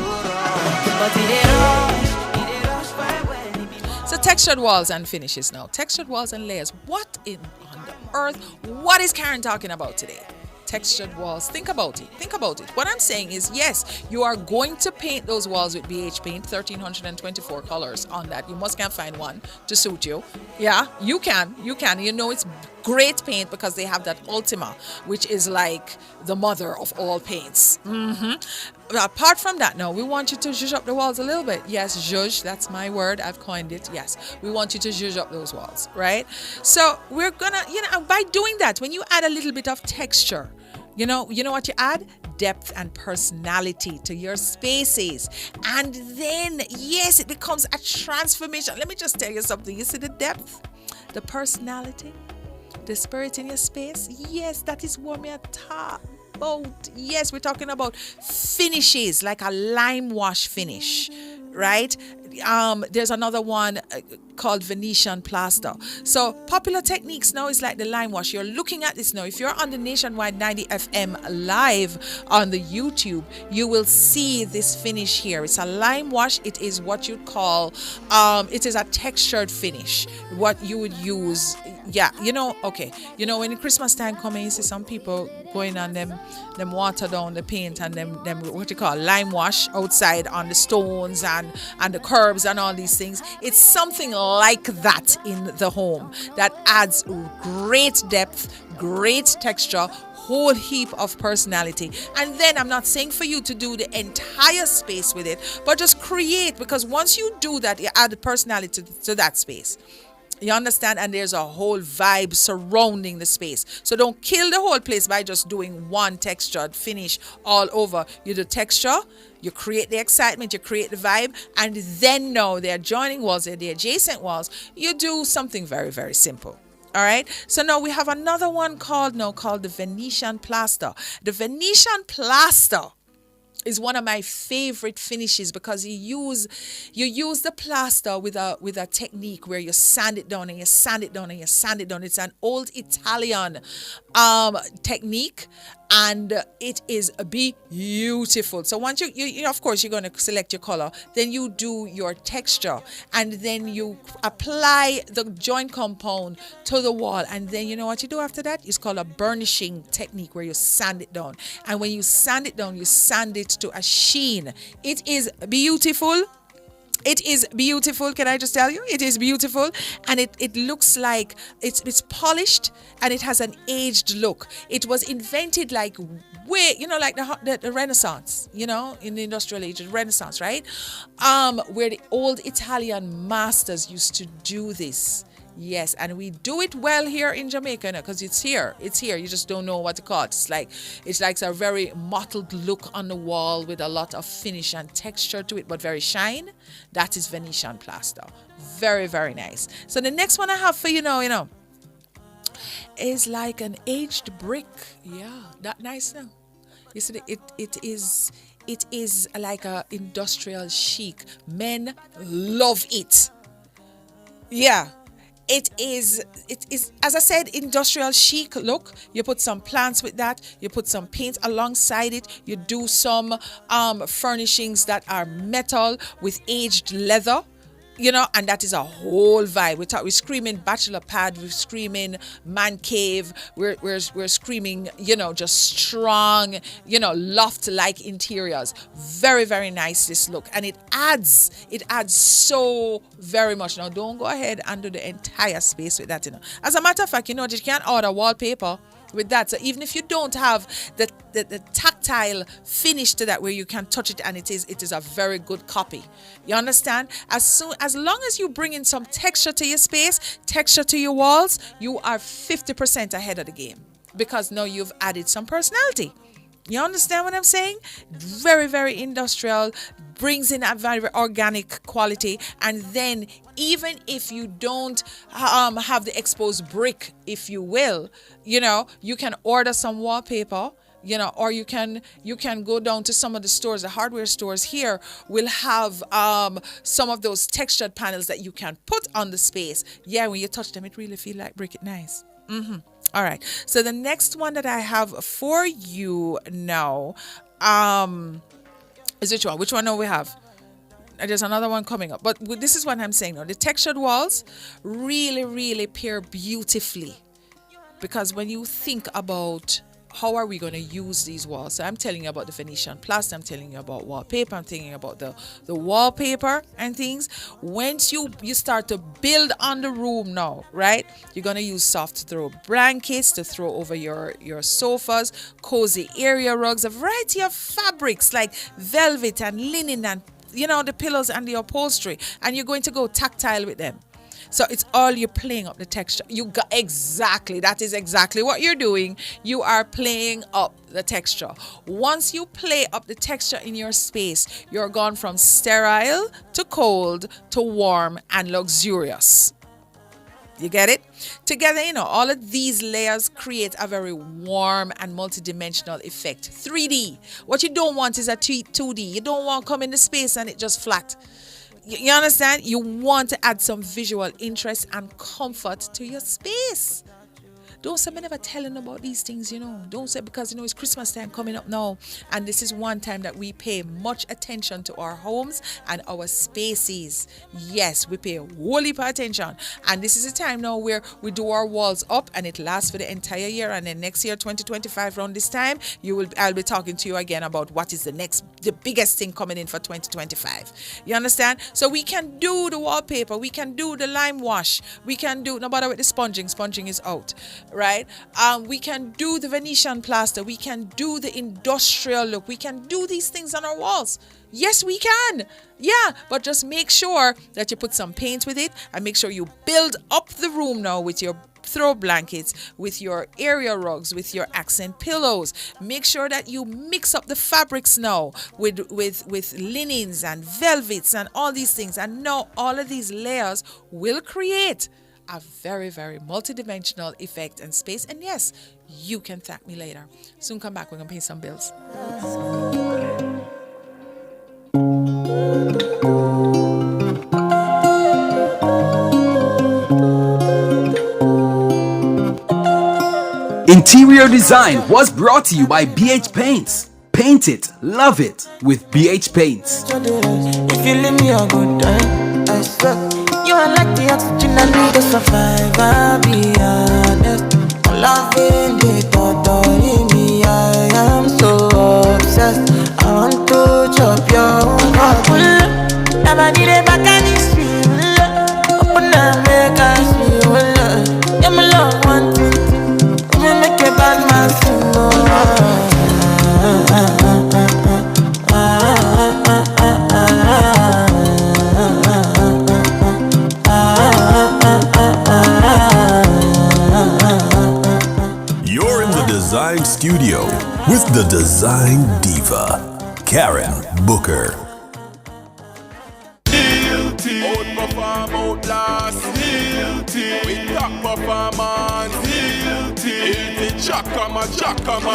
So textured walls and finishes now. Textured walls and layers. What on the earth? What is Karen talking about today? Textured walls. Think about it. Think about it. What I'm saying is, yes, you are going to paint those walls with BH Paint, 1,324 colors on that. You must can find one to suit you. Yeah, you can. You can. You know it's great paint because they have that Ultima, which is like the mother of all paints. Apart from that, now we want you to zhuzh up the walls a little bit. Yes, zhuzh, that's my word. I've coined it. Yes, we want you to zhuzh up those walls, right? So we're gonna, by doing that, when you add a little bit of texture, you know what you add? Depth and personality to your spaces. And then, yes, it becomes a transformation. Let me just tell you something. You see the depth, the personality, the spirit in your space? Yes, that is what we are talking about. Yes, we're talking about finishes, like a lime wash finish, right? There's another one called Venetian plaster. So popular techniques now is like the lime wash. You're looking at this now. If you're on the Nationwide 90 FM live on the YouTube, you will see this finish here. It's a lime wash. It is what you call, it is a textured finish. What you would use, yeah, okay. When the Christmas time coming, you see some people going on them water down the paint and them what you call lime wash outside on the stones and the curbs and all these things. It's something like that in the home that adds great depth, great texture, whole heap of personality. And then I'm not saying for you to do the entire space with it, but just create, because once you do that, you add the personality to that space. You understand? And there's a whole vibe surrounding the space. So don't kill the whole place by just doing one textured finish all over. You do texture, you create the excitement, you create the vibe, and then now the adjoining walls, the adjacent walls, you do something very, very simple. All right. So now we have another one called the Venetian plaster. The Venetian plaster is one of my favorite finishes because you use the plaster with a technique where you sand it down and you sand it down and you sand it down. It's an old Italian technique, and it is beautiful. So once you of course you're going to select your color, then you do your texture, and then you apply the joint compound to the wall, and then you know what you do after that? It's called a burnishing technique where you sand it down, and when you sand it down, you sand it to a sheen. It is beautiful. It is beautiful. Can I just tell you? It is beautiful, and it looks like it's polished, and it has an aged look. It was invented like like the Renaissance, in the industrial age, the Renaissance, right? Where the old Italian masters used to do this. Yes, and we do it well here in Jamaica because it's here. It's here. You just don't know what to call it. It's like a very mottled look on the wall with a lot of finish and texture to it, but very shine. That is Venetian plaster. Very, very nice. So the next one I have for you now, is like an aged brick. Yeah, that nice now. You see, it is like a industrial chic. Men love it. Yeah. It is, as I said, industrial chic look. You put some plants with that. You put some paint alongside it. You do some furnishings that are metal with aged leather. And that is a whole vibe. We're screaming bachelor pad. We're screaming man cave. We're screaming, just strong, loft-like interiors. Very, very nice, this look. And it adds so very much. Now, don't go ahead and do the entire space with that, As a matter of fact, you can't order wallpaper with that. So even if you don't have the tactile finish to that where you can touch it and it is a very good copy. You understand? As long as you bring in some texture to your space, texture to your walls, you are 50% ahead of the game because now you've added some personality. You understand what I'm saying? Very, very industrial, brings in a very organic quality. And then even if you don't have the exposed brick, if you will, you can order some wallpaper, or you can go down to some of the stores, the hardware stores here will have some of those textured panels that you can put on the space. Yeah, when you touch them, it really feels like brick. It nice. All right. So the next one that I have for you now is which one? Which one do we have? There's another one coming up. But this is what I'm saying now. The textured walls really, really pair beautifully. Because when you think about how are we going to use these walls? So I'm telling you about the Venetian plaster. I'm telling you about wallpaper. I'm thinking about the wallpaper and things. Once you start to build on the room now, right? You're going to use soft throw blankets to throw over your sofas, cozy area rugs, a variety of fabrics like velvet and linen and, the pillows and the upholstery. And you're going to go tactile with them. So it's all you're playing up the texture. That is exactly what you're doing. You are playing up the texture. Once you play up the texture in your space, you're gone from sterile to cold to warm and luxurious. You get it? Together, all of these layers create a very warm and multidimensional effect. 3D. What you don't want is a 2D. You don't want to come in the space and it just flat. You understand? You want to add some visual interest and comfort to your space. Don't say me never telling about these things, Don't say because, it's Christmas time coming up now. And this is one time that we pay much attention to our homes and our spaces. Yes, we pay a whole heap of attention. And this is a time now where we do our walls up and it lasts for the entire year. And then next year, 2025, around this time, I'll be talking to you again about what is the biggest thing coming in for 2025. You understand? So we can do the wallpaper. We can do the lime wash. We can do, no matter with the sponging. Sponging is out. Right? We can do the Venetian plaster. We can do the industrial look. We can do these things on our walls. Yes, we can. Yeah, but just make sure that you put some paint with it and make sure you build up the room now with your throw blankets, with your area rugs, with your accent pillows. Make sure that you mix up the fabrics now with linens and velvets and all these things. And now all of these layers will create a very, very multidimensional effect and space. And yes, you can thank me later. Soon come back, we're going to pay some bills. Interior design was brought to you by BH Paints. Paint it, love it with BH Paints. If you leave me a good time, I swear. You are like the oxygen I need to survive, I'll be honest. I'm loving the thought in me, I am so obsessed. I want to chop your heart. Never did it back and it's real. Open up, make us feel. Yeah, my love, one thing. I'm make a bad man sing, Dezign Studio with the Design Diva, Karen Booker. Outperform, outlast. With top performance. Jackama.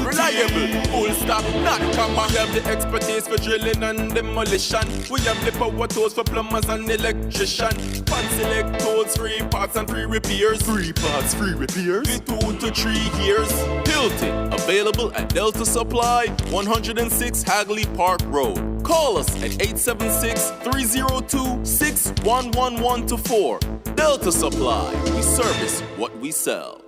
Reliable, full stop, not comma. We have the expertise for drilling and demolition. We have the power tools for plumbers and electrician. Fancy select tools, 3 parts and 3 repairs. 3 parts, 3 repairs. 2 to 3 years. Hilton, available at Delta Supply, 106 Hagley Park Road. Call us at 876-302-6111-4. Delta Supply, we service what we sell.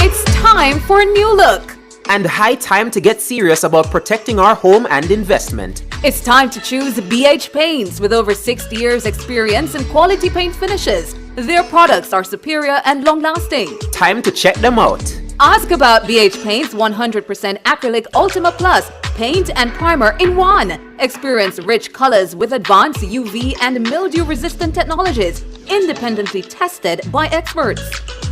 It's time for a new look. And high time to get serious about protecting our home and investment. It's time to choose BH Paints with over 60 years experience in quality paint finishes. Their products are superior and long-lasting. Time to check them out. Ask about BH Paint's 100% acrylic Ultima Plus paint and primer in one. Experience rich colors with advanced UV and mildew-resistant technologies, independently tested by experts.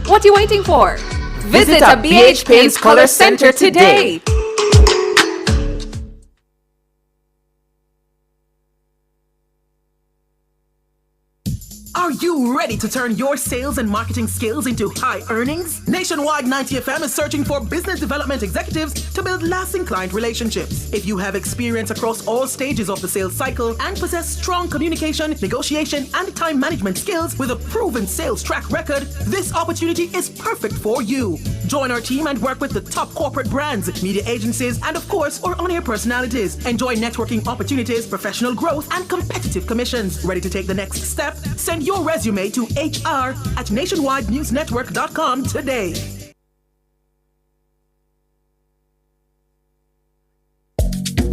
What are you waiting for? Visit a BH Paints Color Center today. Are you ready to turn your sales and marketing skills into high earnings? Nationwide 90 FM is searching for business development executives to build lasting client relationships. If you have experience across all stages of the sales cycle and possess strong communication, negotiation, and time management skills with a proven sales track record, this opportunity is perfect for you. Join our team and work with the top corporate brands, media agencies, and of course, our on-air personalities. Enjoy networking opportunities, professional growth, and competitive commissions. Ready to take the next step? Send your resume to hr@nationwidenewsnetwork.com today.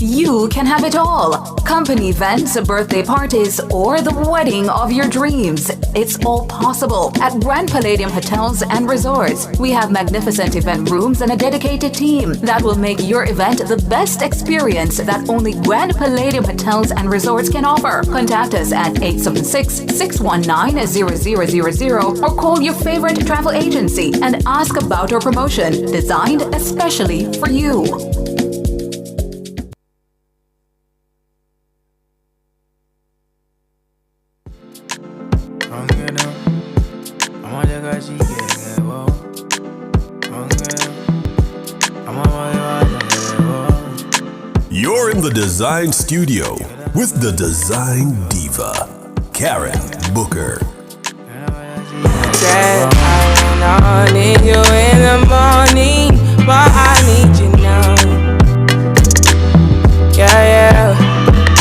You can have it all. Company events, birthday parties, or the wedding of your dreams. It's all possible at Grand Palladium Hotels and Resorts. We have magnificent event rooms and a dedicated team that will make your event the best experience that only Grand Palladium Hotels and Resorts can offer. Contact us at 876-619-0000 or call your favorite travel agency and ask about our promotion designed especially for you. You're in the Design Studio with the Design Diva, Karen Booker. Said I need you in the morning, but I need you now. Yeah.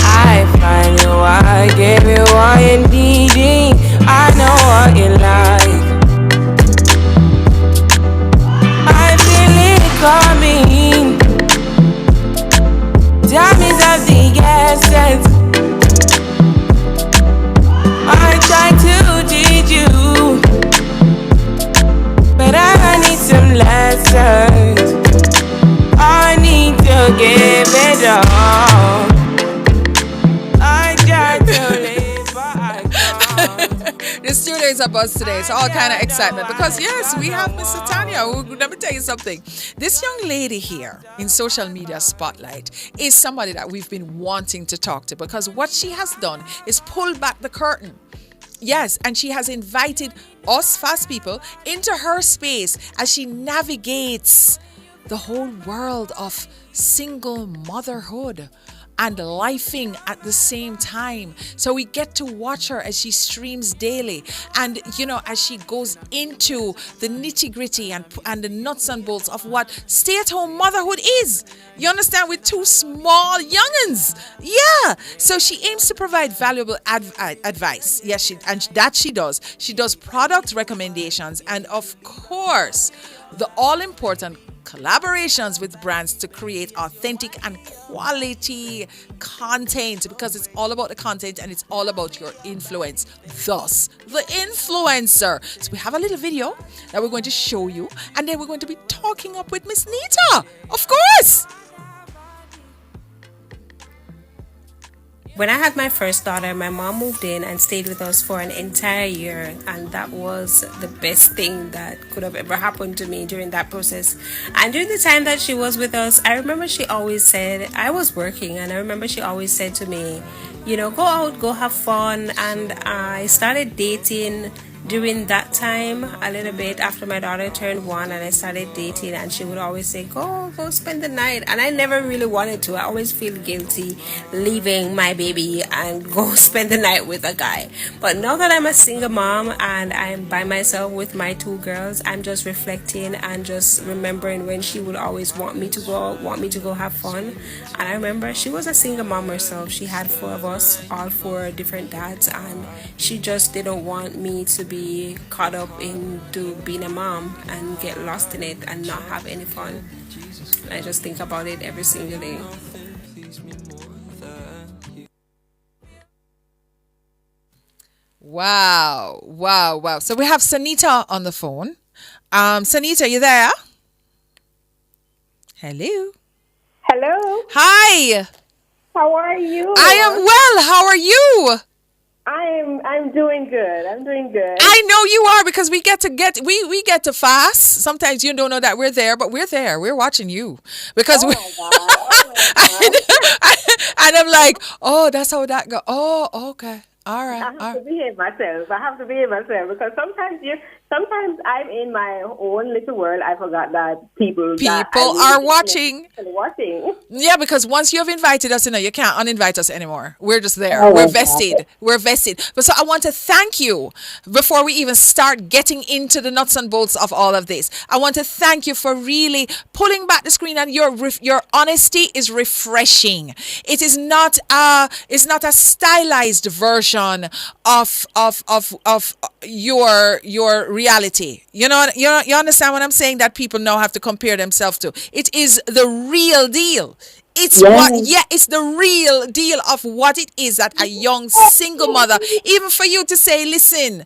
I find you, I give you all you needing. I know what you like. I feel it coming. Time is of the essence. I try to teach you, but I need some lessons. I need to give it all. I try to live, but I can't. The studio is abuzz today. It's all kind of excitement because yes, we have Miss Tanya. Let me tell you something. This young lady here in social media spotlight is somebody that we've been wanting to talk to because what she has done is pull back the curtain. Yes, and she has invited us fast people into her space as she navigates the whole world of single motherhood and lifing at the same time. So we get to watch her as she streams daily and, you know, as she goes into the nitty-gritty and the nuts and bolts of what stay-at-home motherhood is. You understand? With 2 small young'uns. Yeah. So she aims to provide valuable advice. Yes, she does. She does product recommendations and, of course, the all-important collaborations with brands to create authentic and quality content because it's all about the content and it's all about your influence. Thus, the influencer. So we have a little video that we're going to show you and then we're going to be talking up with Miss Nita. Of course. when I had my first daughter, my mom moved in and stayed with us for an entire year, and that was the best thing that could have ever happened to me during that process. And during the time that she was with us, I remember she always said, I was working, and I remember she always said to me, go out, go have fun. And I started dating during that time a little bit after my daughter turned 1, and I started dating, and she would always say, go spend the night. And I never really wanted to. I always feel guilty leaving my baby and go spend the night with a guy. But now that I'm a single mom and I'm by myself with my 2 girls, I'm just reflecting and just remembering when she would always want me to go have fun. And I remember she was a single mom herself. She had 4 of us, all 4 different dads, and she just didn't want me to be caught up into being a mom and get lost in it and not have any fun. I just think about it every single day. Wow, wow, wow. So we have Sanita on the phone. Sanita, you there? Hello. Hello. Hi. How are you? I am well. How are you? I'm doing good. I'm doing good. I know you are, because we get to fast. Sometimes you don't know that we're there, but we're there. We're watching you because my God. and I'm like, oh, that's how that go. Oh, okay. All right. I have to behave myself because sometimes I'm in my own little world. I forgot that people are watching. Watching. Yeah, because once you have invited us, you can't uninvite us anymore. We're just there. Oh, We're vested. We're vested. But so I want to thank you before we even start getting into the nuts and bolts of all of this. I want to thank you for really pulling back the screen, and your honesty is refreshing. It is not a stylized version of your reality. You understand what I'm saying? That people now have to compare themselves to. It is the real deal. It's it's the real deal of what it is that a young single mother, even for you to say, listen,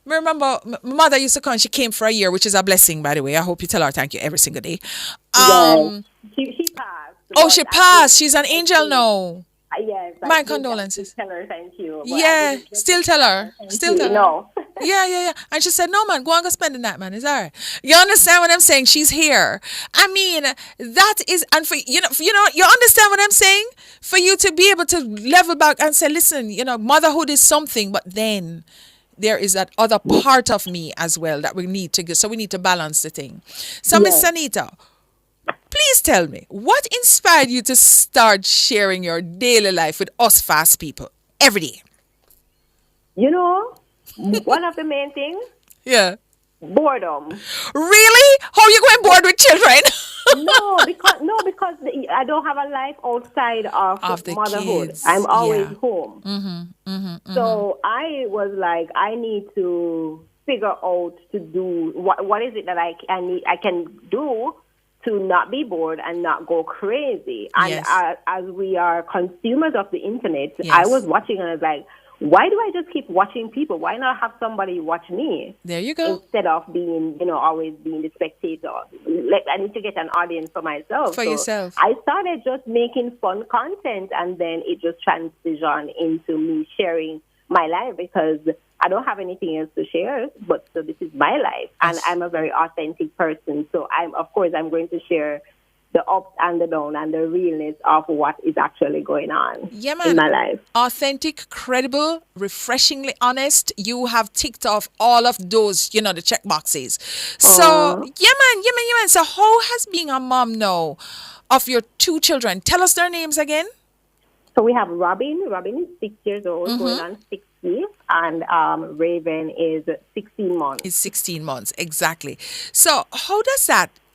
remember my mother used to come, she came for a year, which is a blessing, by the way. I hope you tell her thank you every single day. She passed. Oh, she passed. She's an angel now. Yes. My condolences. Tell her thank you. Yeah, still tell her. Still tell her. No. Yeah. And she said, no, man, go and go spend the night, man. It's all right. You understand what I'm saying? She's here. I mean, that is, and for, you understand what I'm saying? For you to be able to level back and say, listen, motherhood is something, but then there is that other part of me as well that we need to get. So we need to balance the thing. So, Miss Sanita, please tell me, what inspired you to start sharing your daily life with us fast people every day? One of the main things? Yeah. Boredom. Really? How are you going bored with children? because I don't have a life outside of the motherhood. Kids. I'm always home. Mm-hmm. So I was like, I need to figure out to do what is it that I can do to not be bored and not go crazy. And as we are consumers of the internet, I was watching and I was like, why do I just keep watching people? Why not have somebody watch me? There you go. Instead of being, always being the spectator. I need to get an audience for myself. For yourself. I started just making fun content, and then it just transitioned into me sharing my life because I don't have anything else to share, but so this is my life, and I'm a very authentic person. So I'm going to share the ups and the downs and the realness of what is actually going on in my life. Authentic, credible, refreshingly honest. You have ticked off all of those, the check boxes. So, man. So how has being a mom now of your 2 children? Tell us their names again. So we have Robin. Robin is 6 years old, going on 60, and Raven is 16 months. It's 16 months, exactly. So how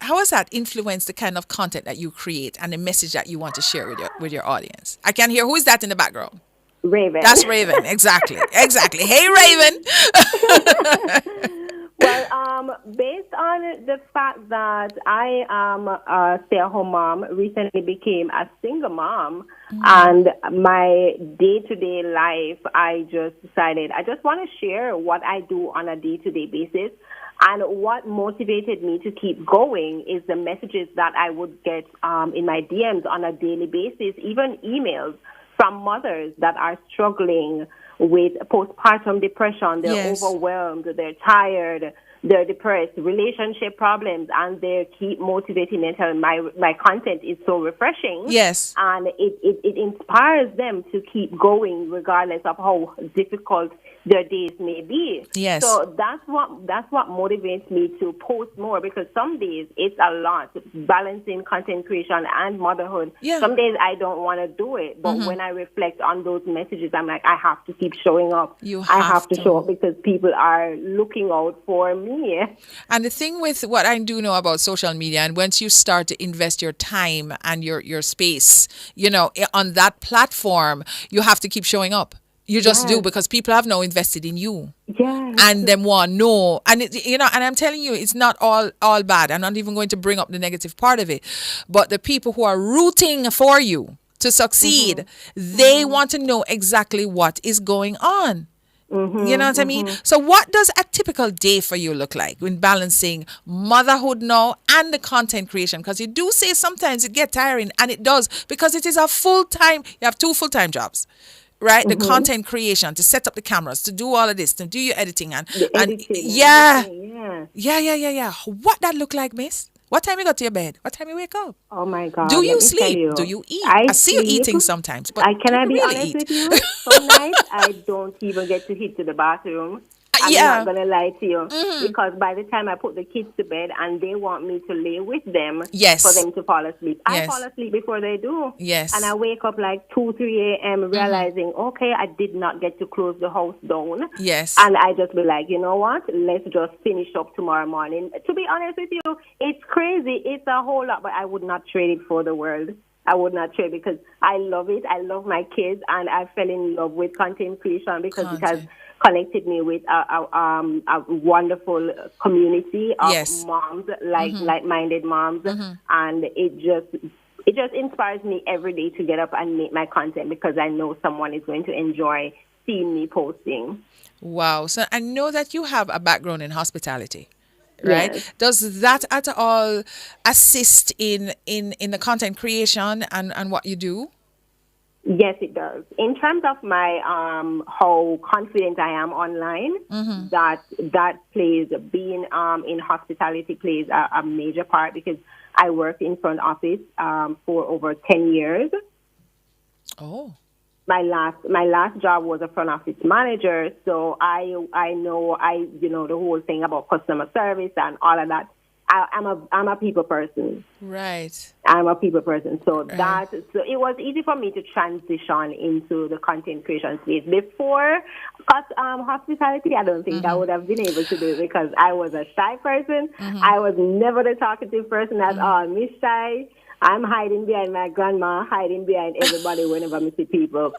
has that influenced the kind of content that you create and the message that you want to share with your audience? I can hear, who is that in the background? Raven. That's Raven, exactly. Hey, Raven. Well, based on the fact that I am a stay-at-home mom, recently became a single mom, and my day-to-day life, I just decided I just want to share what I do on a day-to-day basis. And what motivated me to keep going is the messages that I would get in my DMs on a daily basis, even emails from mothers that are struggling with postpartum depression. They're Yes. overwhelmed, they're tired, they're depressed, relationship problems, and they keep motivating and telling my content is so refreshing. Yes. And it inspires them to keep going regardless of how difficult their days may be. Yes. So that's what motivates me to post more, because some days it's a lot balancing content creation and motherhood. Yeah. Some days I don't want to do it, but when I reflect on those messages, I'm like, I have to keep showing up. I have to show up because people are looking out for me. And the thing with what I do know about social media, and once you start to invest your time and your space, on that platform, you have to keep showing up. You just do, because people have now invested in you. Yes. And them want know. And and I'm telling you, it's not all bad. I'm not even going to bring up the negative part of it. But the people who are rooting for you to succeed, they want to know exactly what is going on. You know what I mean? So what does a typical day for you look like when balancing motherhood now and the content creation? Because you do say sometimes it gets tiring, and it does, because it is a full-time, you have 2 full-time jobs. Right, the content creation, to set up the cameras, to do all of this, to do your editing, and yeah. What that look like, miss? What time you go to your bed? What time you wake up? Oh my God! Do you let me tell sleep? Do you eat? I see you sleep. eating sometimes, but Can I do be you really honest eat? with you? Some nights I don't even get to hit to the bathroom. I'm not going to lie to you, because by the time I put the kids to bed and they want me to lay with them for them to fall asleep, I fall asleep before they do. Yes. And I wake up like 2, 3 a.m. realizing, okay, I did not get to close the house down. Yes. And I just be like, you know what? Let's just finish up tomorrow morning. To be honest with you, it's crazy. It's a whole lot, but I would not trade it for the world. I would not trade, because I love it. I love my kids, and I fell in love with content creation because it has connected me with a wonderful community of moms, like-minded moms, and it just inspires me every day to get up and make my content, because I know someone is going to enjoy seeing me posting. Wow. So I know that you have a background in hospitality. Right? Yes. Does that at all assist in the content creation and what you do? Yes, it does. In terms of my how confident I am online, that plays, being in hospitality plays a major part, because I worked in front office for over 10 years. Oh. My last job was a front office manager, so I know the whole thing about customer service and all of that. I'm a people person. Right. I'm a people person, so so it was easy for me to transition into the content creation space. Before hospitality, I don't think I would have been able to do it, because I was a shy person. I was never the talkative person at all. Miss Shy. I'm hiding behind my grandma, hiding behind everybody whenever I see people.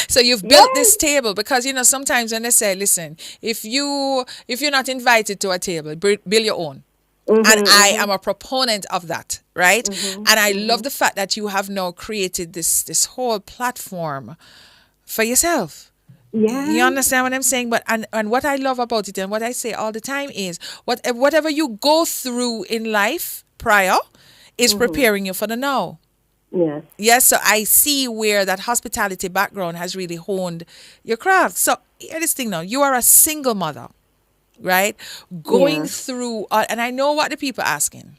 So you've built this table, because sometimes when they say, listen, if you're not invited to a table, build your own. And I am a proponent of that, right? And I love the fact that you have now created this whole platform for yourself. Yeah. You understand what I'm saying? But and what I love about it, and what I say all the time, is whatever you go through in life prior is preparing you for the now. Yes. Yes, so I see where that hospitality background has really honed your craft. So hear this thing now. You are a single mother, right? Going through, and I know what the people are asking.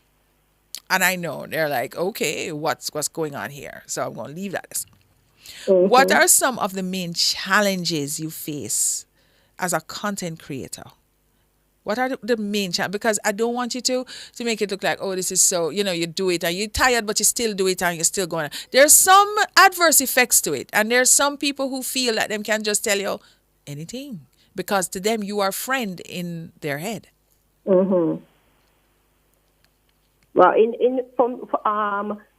And I know they're like, okay, what's going on here? So I'm going to leave that. What are some of the main challenges you face as a content creator? What are the main challenges? Because I don't want you to make it look like, oh, this is so, you do it and you're tired, but you still do it and you're still going. There's some adverse effects to it. And there's some people who feel that them can just tell you anything, because to them you are a friend in their head. Well,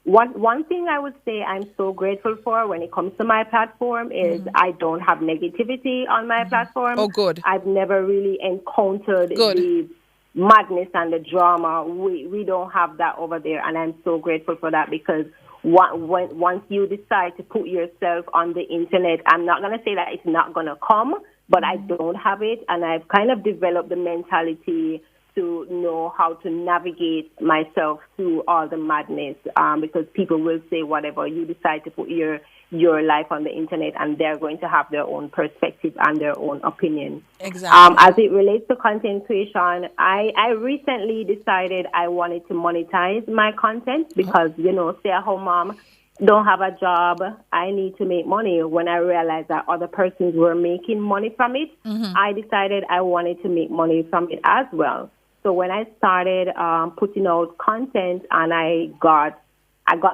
one thing I would say I'm so grateful for when it comes to my platform is I don't have negativity on my platform. Oh, good. I've never really encountered the madness and the drama. We don't have that over there, and I'm so grateful for that, because once you decide to put yourself on the internet, I'm not going to say that it's not going to come, but I don't have it, and I've kind of developed the mentality to know how to navigate myself through all the madness, because people will say whatever. You decide to put your your life on the internet, and they're going to have their own perspective and their own opinion. Exactly. As it relates to content creation, I recently decided I wanted to monetize my content because, stay-at-home mom, don't have a job, I need to make money. When I realized that other persons were making money from it, I decided I wanted to make money from it as well. So when I started putting out content and I got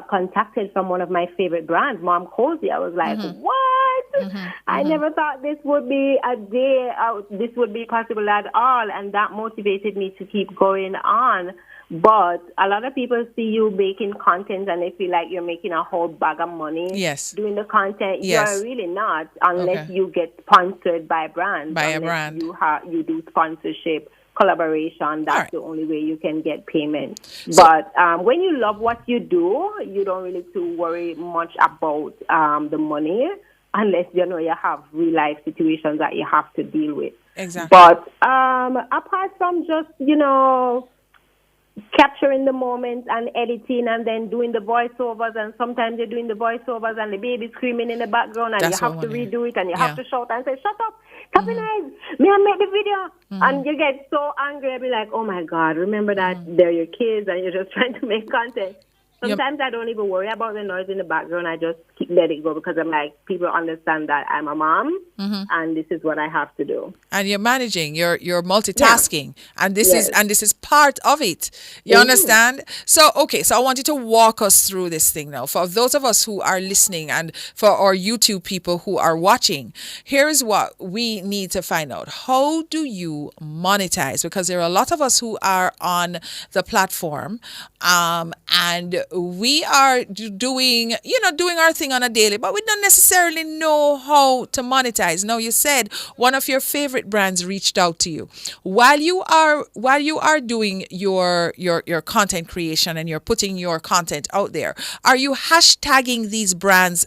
contacted from one of my favorite brands, Mom Cozy. I was like, what? I never thought this would be a day, this would be possible at all. And that motivated me to keep going on. But a lot of people see you making content and they feel like you're making a whole bag of money doing the content. Yes. You're really not, unless you get sponsored by brands. By a brand. You do sponsorship, collaboration. That's the only way you can get payment. But when you love what you do, you don't really to worry much about the money, unless you have real life situations that you have to deal with. Exactly. But apart from just capturing the moment and editing and then doing the voiceovers, and sometimes you're doing the voiceovers and the baby's screaming in the background and you have to redo it and you have to shout and say, shut up, stop it, may I make the video? And you get so angry and be like, oh my God, remember that they're your kids and you're just trying to make content. Sometimes I don't even worry about the noise in the background. I just let it go because I'm like, people understand that I'm a mom and this is what I have to do. And you're managing, you're multitasking, and this is part of it. You understand? So I want you to walk us through this thing now. For those of us who are listening and for our YouTube people who are watching, here's what we need to find out. How do you monetize? Because there are a lot of us who are on the platform and we are doing our thing on a daily, but we don't necessarily know how to monetize. Now, you said one of your favorite brands reached out to you while you are doing your content creation and you're putting your content out there. Are you hashtagging these brands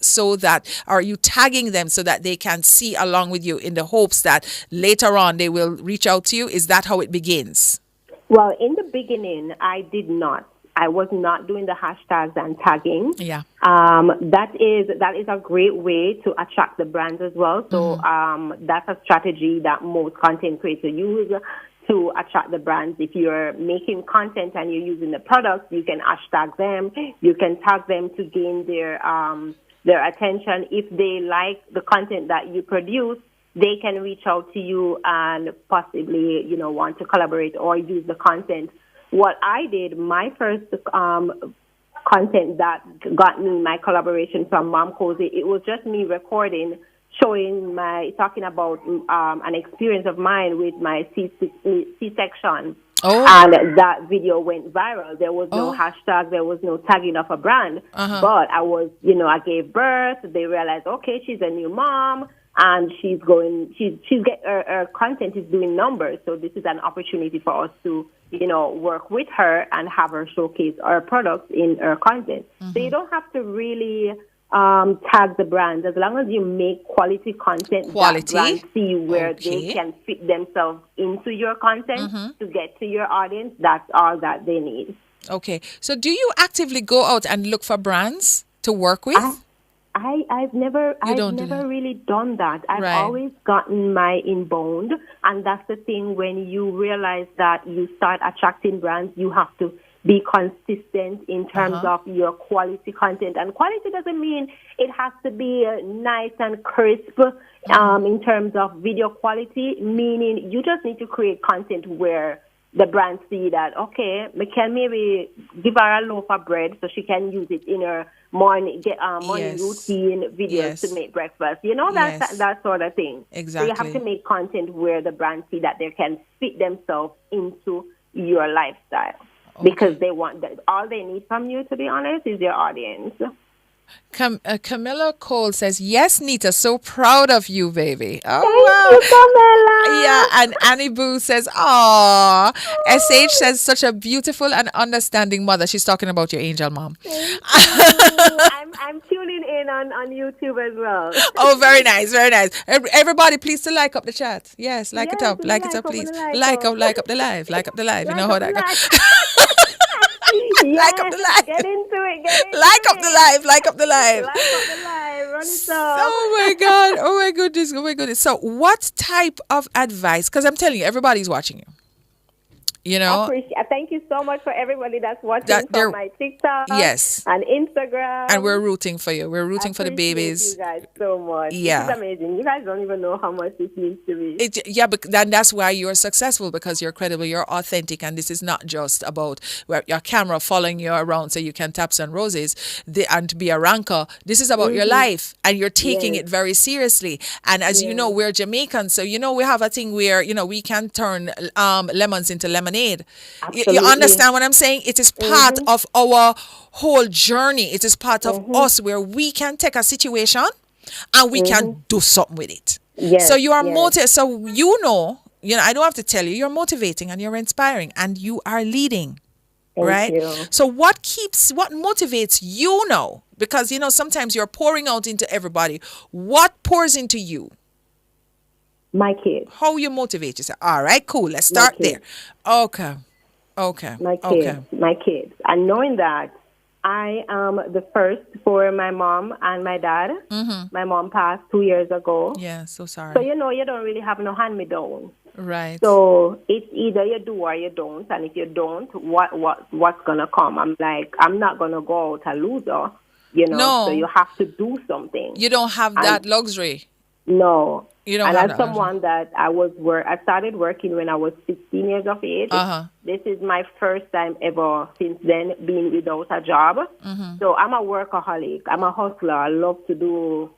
are you tagging them so that they can see along with you in the hopes that later on they will reach out to you? Is that how it begins? Well, in the beginning, I did not. I was not doing the hashtags and tagging. Yeah. That is a great way to attract the brands as well. So that's a strategy that most content creators use to attract the brands. If you're making content and you're using the products, you can hashtag them. You can tag them to gain their attention. If they like the content that you produce, they can reach out to you and possibly, want to collaborate or use the content. What I did, my first content that got me my collaboration from Mom Cozy, it was just me recording, talking about an experience of mine with my C-section. Oh. And that video went viral. There was no hashtag, there was no tagging of a brand. But I gave birth. They realized, okay, she's a new mom. And her content is doing numbers. So this is an opportunity for us to, work with her and have her showcase our products in her content. So you don't have to really tag the brands. As long as you make quality content, that brands see where they can fit themselves into your content to get to your audience. That's all that they need. Okay. So do you actively go out and look for brands to work with? I've never really done that. I've always gotten my inbound, and that's the thing. When you realize that you start attracting brands, you have to be consistent in terms of your quality content. And quality doesn't mean it has to be nice and crisp in terms of video quality, meaning you just need to create content where the brands see that, okay, we can maybe give her a loaf of bread so she can use it in her morning routine videos to make breakfast. That sort of thing. Exactly. So you have to make content where the brands see that they can fit themselves into your lifestyle. Because they want that. All they need from you, to be honest, is your audience. Camilla Cole says, yes, Nita, so proud of you, baby. Oh, Thank you, Camilla. Yeah, and Annie Boo says, aw. SH says, such a beautiful and understanding mother. She's talking about your angel mom. I'm tuning in on YouTube as well. Oh, very nice, very nice. Everybody, please to like up the chat. Yes, like it up, please. Like up the live. You know how that goes. Yes, Like up the live. get into it. Get into Like up the live. Like up the live. Like up the live. Run it up. Oh my God. Oh my goodness. Oh my goodness. So what type of advice? Because I'm telling you, everybody's watching you. You know, Thank you so much for everybody that's watching they're- from my TikTok, Yes. and Instagram. and we're rooting for you. We're rooting for the Appreciate babies. you guys so much. Yeah. This is amazing. You guys don't even know how much this means to me. Yeah, but that's why you're successful, because you're credible, you're authentic, and this is not just about your camera following you around so you can tap some roses and to be a ranker. This is about your life, and you're taking it very seriously. And as you know, we're Jamaicans, so you know we have a thing where we can turn lemons into lemonade. You understand what I'm saying? It is part of our whole journey. It is part of us where we can take a situation and we can do something with it. Yes, So you are motivated. So I don't have to tell you, you're motivating and you're inspiring and you are leading. Thank right? you. So what motivates you now? Because sometimes you're pouring out into everybody. What pours into you? My kids. How you motivate yourself? All right, cool. Let's start there. Okay. My kids. And knowing that I am the first for my mom and my dad. My mom passed 2 years ago. Yeah, so sorry. So you don't really have no hand-me-down. Right. So it's either you do or you don't. And if you don't, what's gonna come? I'm like, I'm not gonna go out a loser. No. So you have to do something. You don't have that luxury. No. You don't and have as that someone that I started working when I was 16 years of age. This is my first time ever since then being without a job. So I'm a workaholic. I'm a hustler. I love to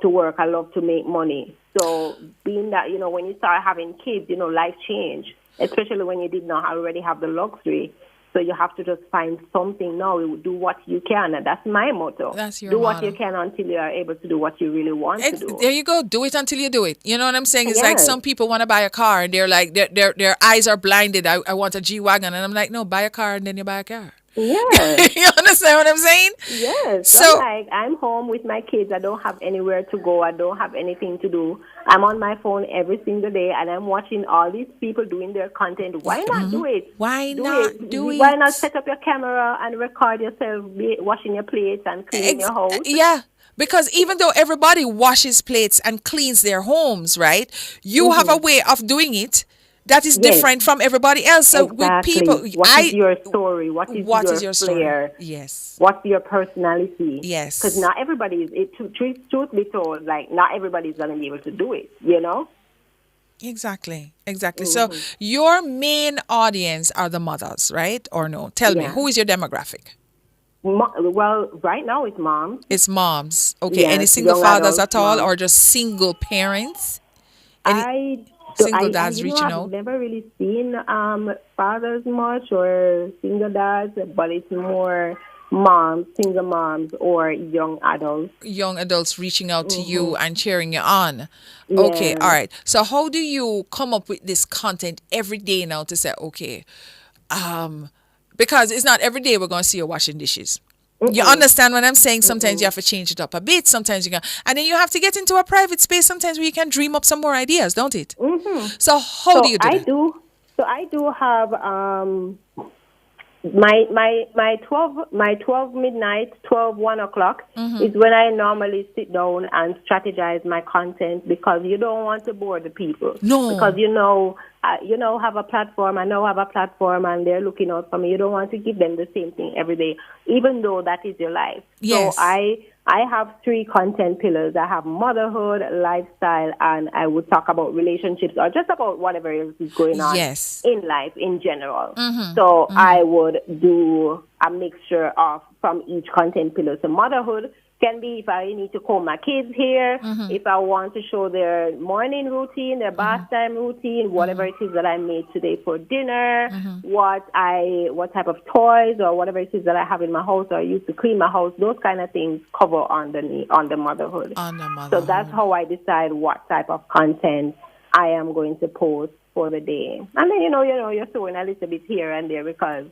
work. I love to make money. So being that, when you start having kids, life change, especially when you did not already have the luxury. So you have to just find something now. Do what you can. And that's my motto. That's your Do motto. what you can until you are able to do what you really want to do. There you go. Do it until you do it. You know what I'm saying? It's like some people want to buy a car and they're like, their eyes are blinded. I want a G-Wagon. And I'm like, no, buy a car and then you buy a car. Yeah. You understand what I'm saying? Yes. So I'm home with my kids. I don't have anywhere to go. I don't have anything to do. I'm on my phone every single day and I'm watching all these people doing their content. Why not do it? Why not do it? Why not set up your camera and record yourself washing your plates and cleaning your house? Yeah. Because even though everybody washes plates and cleans their homes, right? You have a way of doing it that is different from everybody else. So with people, what is your story? What is your flair? Story? Yes. What's your personality? Yes. Because not everybody is. Truth be told, like not everybody is gonna be able to do it. Exactly. So your main audience are the mothers, right? Or no? Tell me, who is your demographic? Well, right now it's moms. It's moms. Okay. Yes, any single young fathers adults, at all, moms. or just single parents? Single dads reaching I've out? never really seen fathers much or single dads, but it's more moms, single moms, or young adults. Young adults reaching out to you and cheering you on. Okay, all right. So how do you come up with this content every day now to say, okay, because it's not every day we're going to see you washing dishes. You understand what I'm saying? Sometimes you have to change it up a bit. Sometimes and then you have to get into a private space sometimes where you can dream up some more ideas, don't it? So how do you do that? I do have my 12 midnight, 1 o'clock is when I normally sit down and strategize my content, because you don't want to bore the people. No. Because have a platform. I now have a platform and they're looking out for me. You don't want to give them the same thing every day, even though that is your life. Yes. So I have 3 content pillars. I have motherhood, lifestyle, and I would talk about relationships or just about whatever else is going on in life in general. So I would do a mixture of from each content pillar. So motherhood can be if I need to comb my kids' hair, if I want to show their morning routine, their bath time routine, whatever it is that I made today for dinner, what type of toys or whatever it is that I have in my house or I use to clean my house, those kind of things cover on the motherhood. So that's how I decide what type of content I am going to post for the day. And then you're throwing a little bit here and there because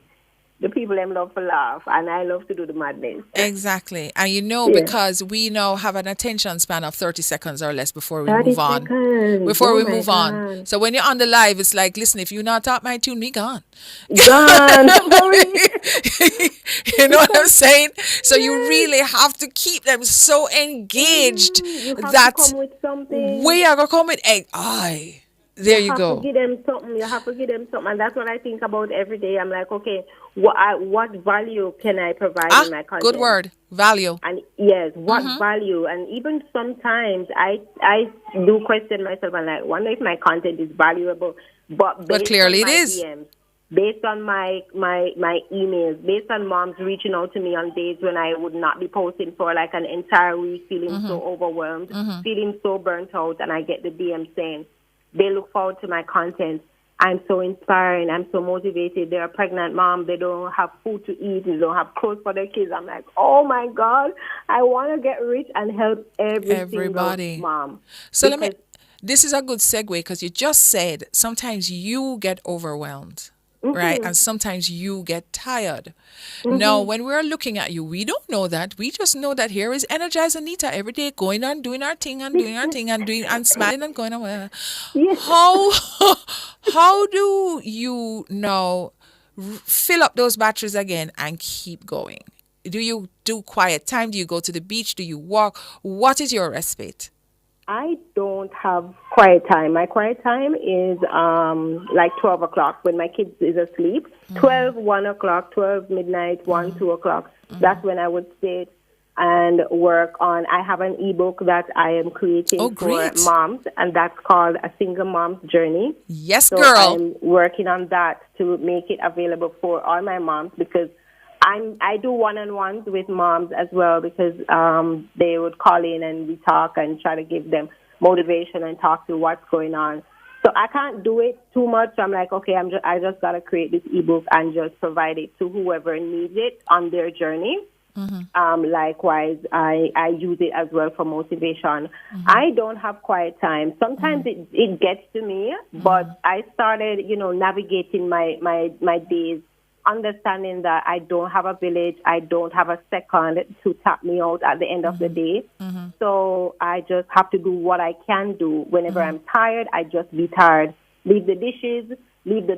the people them love to laugh, and I love to do the madness. Exactly. And because we now have an attention span of 30 seconds or less before we 30 move on. seconds. Before Oh we my move on. God. So when you're on the live, it's like, listen, if you not talk my tune, me gone. Gone. You know what I'm saying? So you really have to keep them so engaged You have that to come with something. we are gonna come with egg. Aye. There you have go. to give them something. You have to give them something, and that's what I think about every day. I'm like, okay, what value can I provide in my content? Good word, value. And yes, what value? And even sometimes I do question myself and like wonder if my content is valuable. But clearly it is. DMs, based on my emails, based on moms reaching out to me on days when I would not be posting for like an entire week, feeling so overwhelmed, feeling so burnt out, and I get the DM saying they look forward to my content. I'm so inspiring. I'm so motivated. They're a pregnant mom. They don't have food to eat. They don't have clothes for their kids. I'm like, oh my God, I want to get rich and help everybody. Single mom. So this is a good segue because you just said sometimes you get overwhelmed. Right. And sometimes you get tired. Now, when we're looking at you, we don't know that. We just know that here is energized Anita every day going on, doing our thing and doing our thing and smiling and going on. How do you now fill up those batteries again and keep going? Do you do quiet time? Do you go to the beach? Do you walk? What is your respite? I don't have quiet time. My quiet time is like 12 o'clock when my kids is asleep. 12, 1 o'clock, 12, midnight, 1, 2 o'clock. That's when I would sit and work on. I have an ebook that I am creating for moms, and that's called A Single Mom's Journey. Yes, so girl. I'm working on that to make it available for all my moms because I do one-on-ones with moms as well because they would call in and we talk and try to give them motivation and talk to what's going on. So I can't do it too much. So I'm like, okay, I just got to create this ebook and just provide it to whoever needs it on their journey. Likewise, I use it as well for motivation. I don't have quiet time. Sometimes it gets to me, but I started, navigating my days, understanding that I don't have a village, I don't have a second to tap me out at the end of the day. So I just have to do what I can do. Whenever I'm tired, I just be tired. Leave the dishes, leave the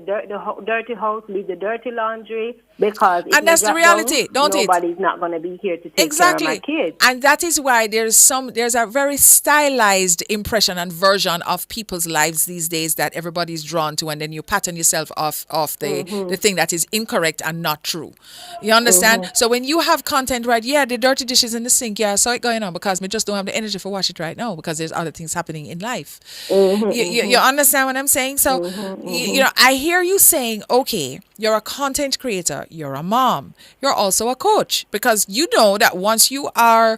dirty house, leave the dirty laundry, because and that's the reality, don't it? Nobody's not going to be here to take care of my kids. And that is why there's a very stylized impression and version of people's lives these days that everybody's drawn to, and then you pattern yourself off the thing that is incorrect and not true. You understand? So when you have content, right, the dirty dishes in the sink, I saw it going on because we just don't have the energy for wash it right now because there's other things happening in life. You understand what I'm saying? So, I hear you saying, okay, you're a content creator, you're a mom, you're also a coach, because you know that once you are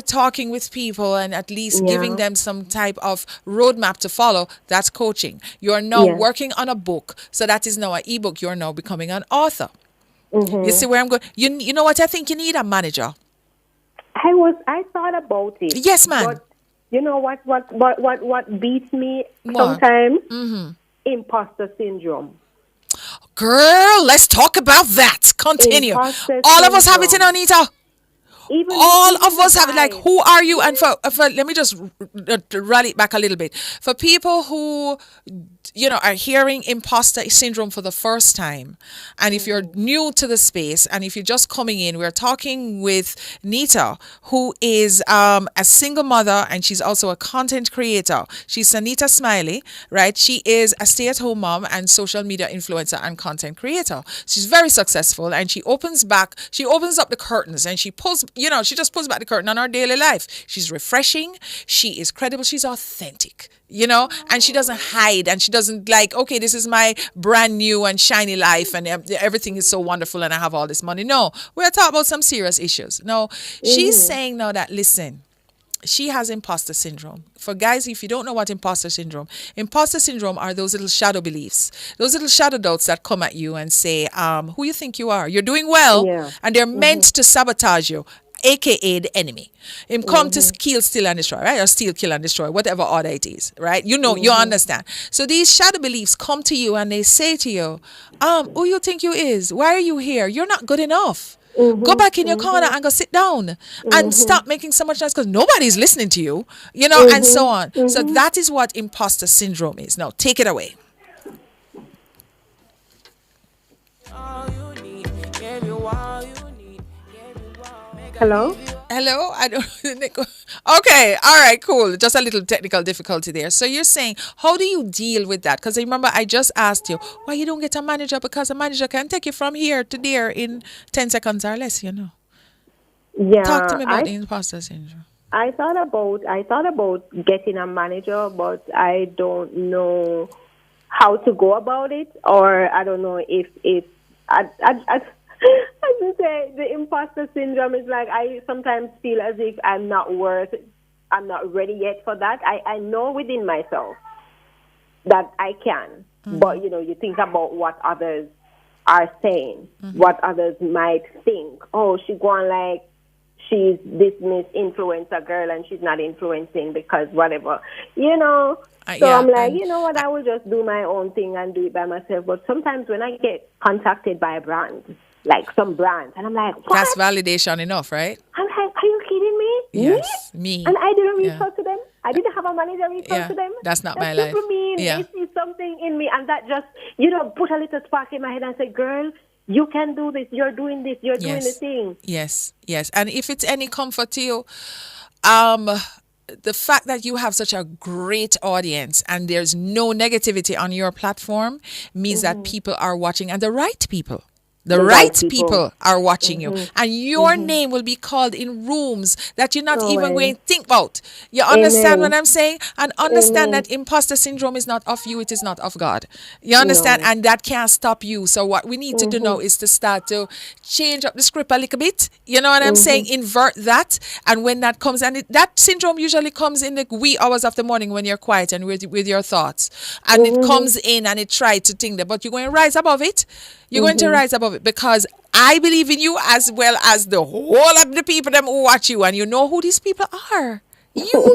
talking with people and at least giving them some type of roadmap to follow, that's coaching. You're now working on a book, so that is now an ebook. You're now becoming an author. You see where I'm going? You know what I think you need? A manager. I thought about it. Yes, man. But you know what beats me sometimes? Imposter syndrome. Girl, let's talk about that. Continue. All of us have it in Anita. All of us have it. Like, who are you? And for let me just rally it back a little bit. For people who are hearing imposter syndrome for the first time, and if you're new to the space, and if you're just coming in, we're talking with Nita, who is a single mother, and she's also a content creator. She's Anita Smiley, right? She is a stay-at-home mom and social media influencer and content creator. She's very successful, and she opens up the curtains, and she just pulls back the curtain on our daily life. She's refreshing. She is credible. She's authentic. And she doesn't hide, and she doesn't like, okay, this is my brand new and shiny life and everything is so wonderful and I have all this money. No, we're talking about some serious issues. No, she's saying now that, listen, she has imposter syndrome. For guys, if you don't know what imposter syndrome are those little shadow beliefs, those little shadow doubts that come at you and say, who you think you are. You're doing well, and they're meant to sabotage you. AKA the enemy. Him come to kill, steal, and destroy, right? Or steal, kill, and destroy, whatever order it is, right? You understand. So these shadow beliefs come to you and they say to you, who you think you is? Why are you here? You're not good enough. Go back in your corner and go sit down and stop making so much noise because nobody's listening to you, and so on. So that is what imposter syndrome is. Now, take it away. All you need Hello? Hello? I don't. Okay, all right, cool. Just a little technical difficulty there. So you're saying, how do you deal with that? Because remember, I just asked you why you don't get a manager, because a manager can take you from here to there in 10 seconds or less, Yeah. Talk to me about the imposter syndrome. I thought about getting a manager, but I don't know how to go about it, or I don't know if I just say the imposter syndrome is like I sometimes feel as if I'm not ready yet for that. I know within myself that I can, but you think about what others are saying, what others might think. Oh, she going like she's this Miss Influencer girl and she's not influencing because whatever, So I'm like, you know what, I will just do my own thing and do it by myself. But sometimes when I get contacted by brands, like some brands, and I'm like, what? That's validation enough, right? I'm like, are you kidding me? Yes, me. And I didn't reach out to them. I didn't have a manager reach out to them. That's not my life. life. They see something in me, and that just, put a little spark in my head and say, girl, you can do this. You're doing this. You're doing the thing. Yes. And if it's any comfort to you, the fact that you have such a great audience and there's no negativity on your platform means that people are watching, and the right people. The right people are watching you, and your name will be called in rooms that you're not even going to think about. You understand what I'm saying? And understand that imposter syndrome is not of you, it is not of God. You understand? And that can't stop you. So what we need to do now is to start to change up the script a little bit. You know what I'm saying? Invert that. And when that comes, and that syndrome usually comes in the wee hours of the morning when you're quiet and with your thoughts. And it comes in and it tries to think that, but you're going to rise above it. You're going to rise above it, because I believe in you as well as the whole of the people them who watch you, and you know who these people are. You know.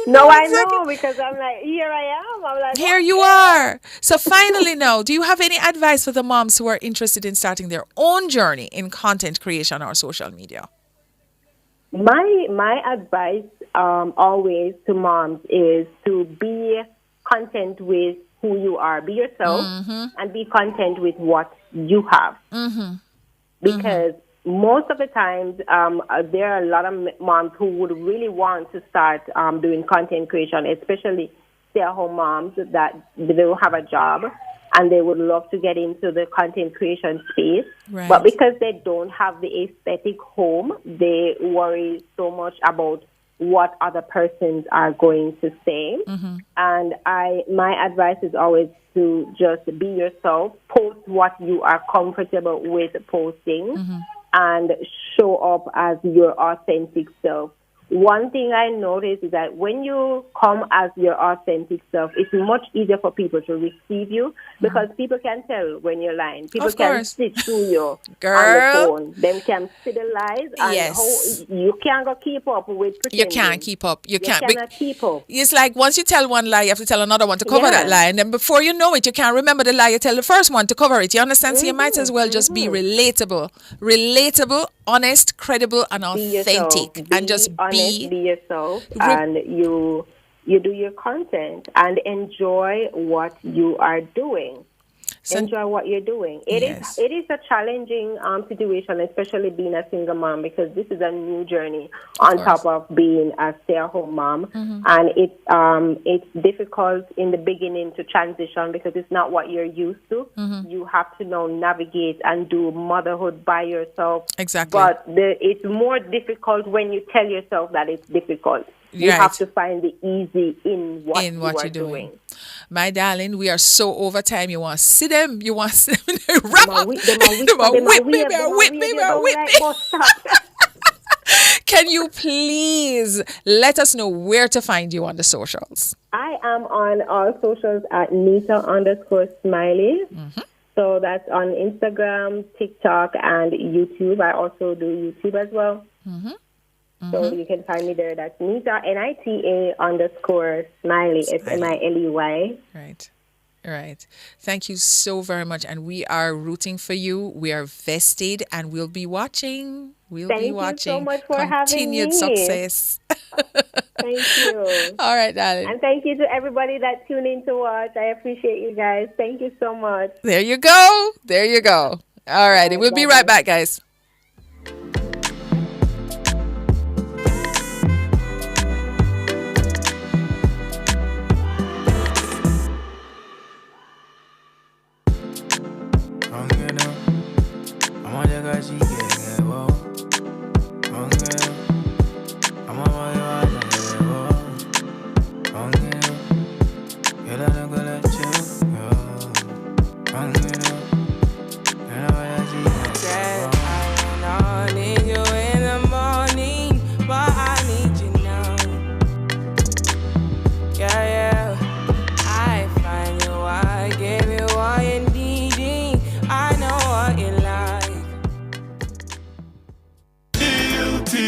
No, I know, because I'm like, here I am. I'm like, here you are. So finally now, do you have any advice for the moms who are interested in starting their own journey in content creation or social media? My advice always to moms is to be content with who you are. Be yourself and be content with what you have. Because most of the times there are a lot of moms who would really want to start doing content creation, especially stay-at-home moms that they don't have a job and they would love to get into the content creation space. Right. But because they don't have the aesthetic home, they worry so much about what other persons are going to say. And my advice is always to just be yourself, post what you are comfortable with posting, and show up as your authentic self. One thing I noticed is that when you come as your authentic self, it's much easier for people to receive you, because people can tell when you're lying. People can sit through you on the phone. Them can see the lies. And you can't go keep up with pretending. You can't keep up. You cannot keep up. It's like once you tell one lie, you have to tell another one to cover that lie. And then before you know it, you can't remember the lie. You tell the first one to cover it. You understand? So you might as well just be relatable, honest, credible, and authentic. And just be yourself, and you do your content and enjoy what you are doing. Enjoy what you're doing. It is a challenging situation, especially being a single mom, because this is a new journey on top of being a stay-at-home mom, and it's difficult in the beginning to transition because it's not what you're used to. You have to now navigate and do motherhood by yourself. Exactly. But it's more difficult when you tell yourself that it's difficult. You have to find the easy in what you are doing. My darling, we are so over time. You want to see them? You want to see them? Wrap up. Whip me. Can you please let us know where to find you on the socials? I am on all socials at Nita_Smiley. So that's on Instagram, TikTok, and YouTube. I also do YouTube as well. So you can find me there. That's Nita, NITA_Smiley. It's MILEY. Right. Thank you so very much. And we are rooting for you. We are vested and we'll be watching. Thank you so much for continued having me. Success. Thank you. All right, darling. And thank you to everybody that tuned in to watch. I appreciate you guys. Thank you so much. There you go. All righty. We'll be right back, guys.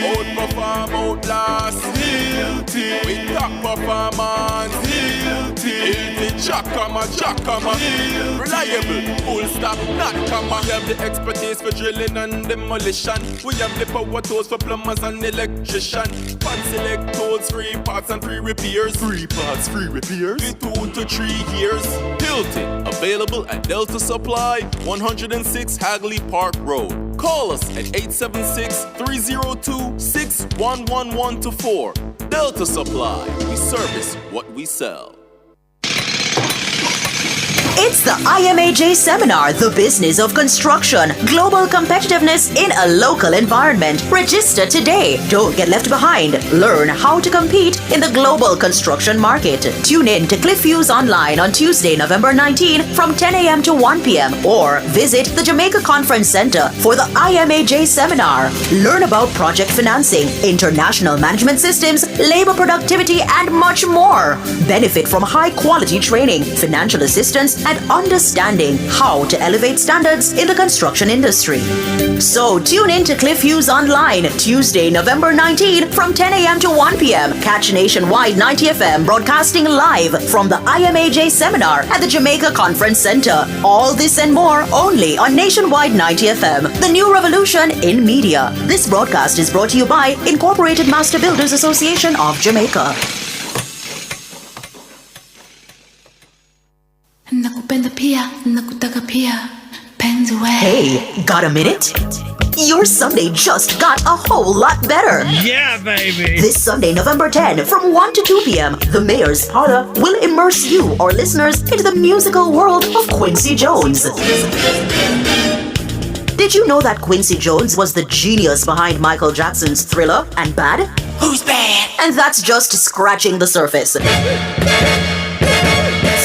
Outperform, outlast. We top performance. Jackama. Reliable, full stop, not comma. We have the expertise for drilling and demolition. We have the power tools for plumbers and electrician. Pan select tools, 3 parts and 3 repairs. 3 parts, 3 repairs. 2 to 3 years. Hilton, available at Delta Supply, 106 Hagley Park Road. Call us at 876-302-6111-4. Delta Supply, we service what we sell. It's the IMAJ Seminar, The Business of Construction, Global Competitiveness in a Local Environment. Register today. Don't get left behind. Learn how to compete in the global construction market. Tune in to CliffViews Online on Tuesday, November 19 from 10 a.m. to 1 p.m. or visit the Jamaica Conference Center for the IMAJ Seminar. Learn about project financing, international management systems, labor productivity, and much more. Benefit from high-quality training, financial assistance, and understanding how to elevate standards in the construction industry. So tune in to CliffViews Online Tuesday, November 19 from 10 a.m. to 1 p.m. Catch Nationwide 90 FM broadcasting live from the IMAJ Seminar at the Jamaica Conference Center. All this and more only on Nationwide 90 FM, the new revolution in media. This broadcast is brought to you by Incorporated Master Builders Association of Jamaica. Hey, got a minute? Your Sunday just got a whole lot better. Yeah, baby. This Sunday, November 10, from 1 to 2 p.m., the Mayor's Parlor will immerse you, our listeners, into the musical world of Quincy Jones. Did you know that Quincy Jones was the genius behind Michael Jackson's Thriller and Bad? Who's bad? And that's just scratching the surface.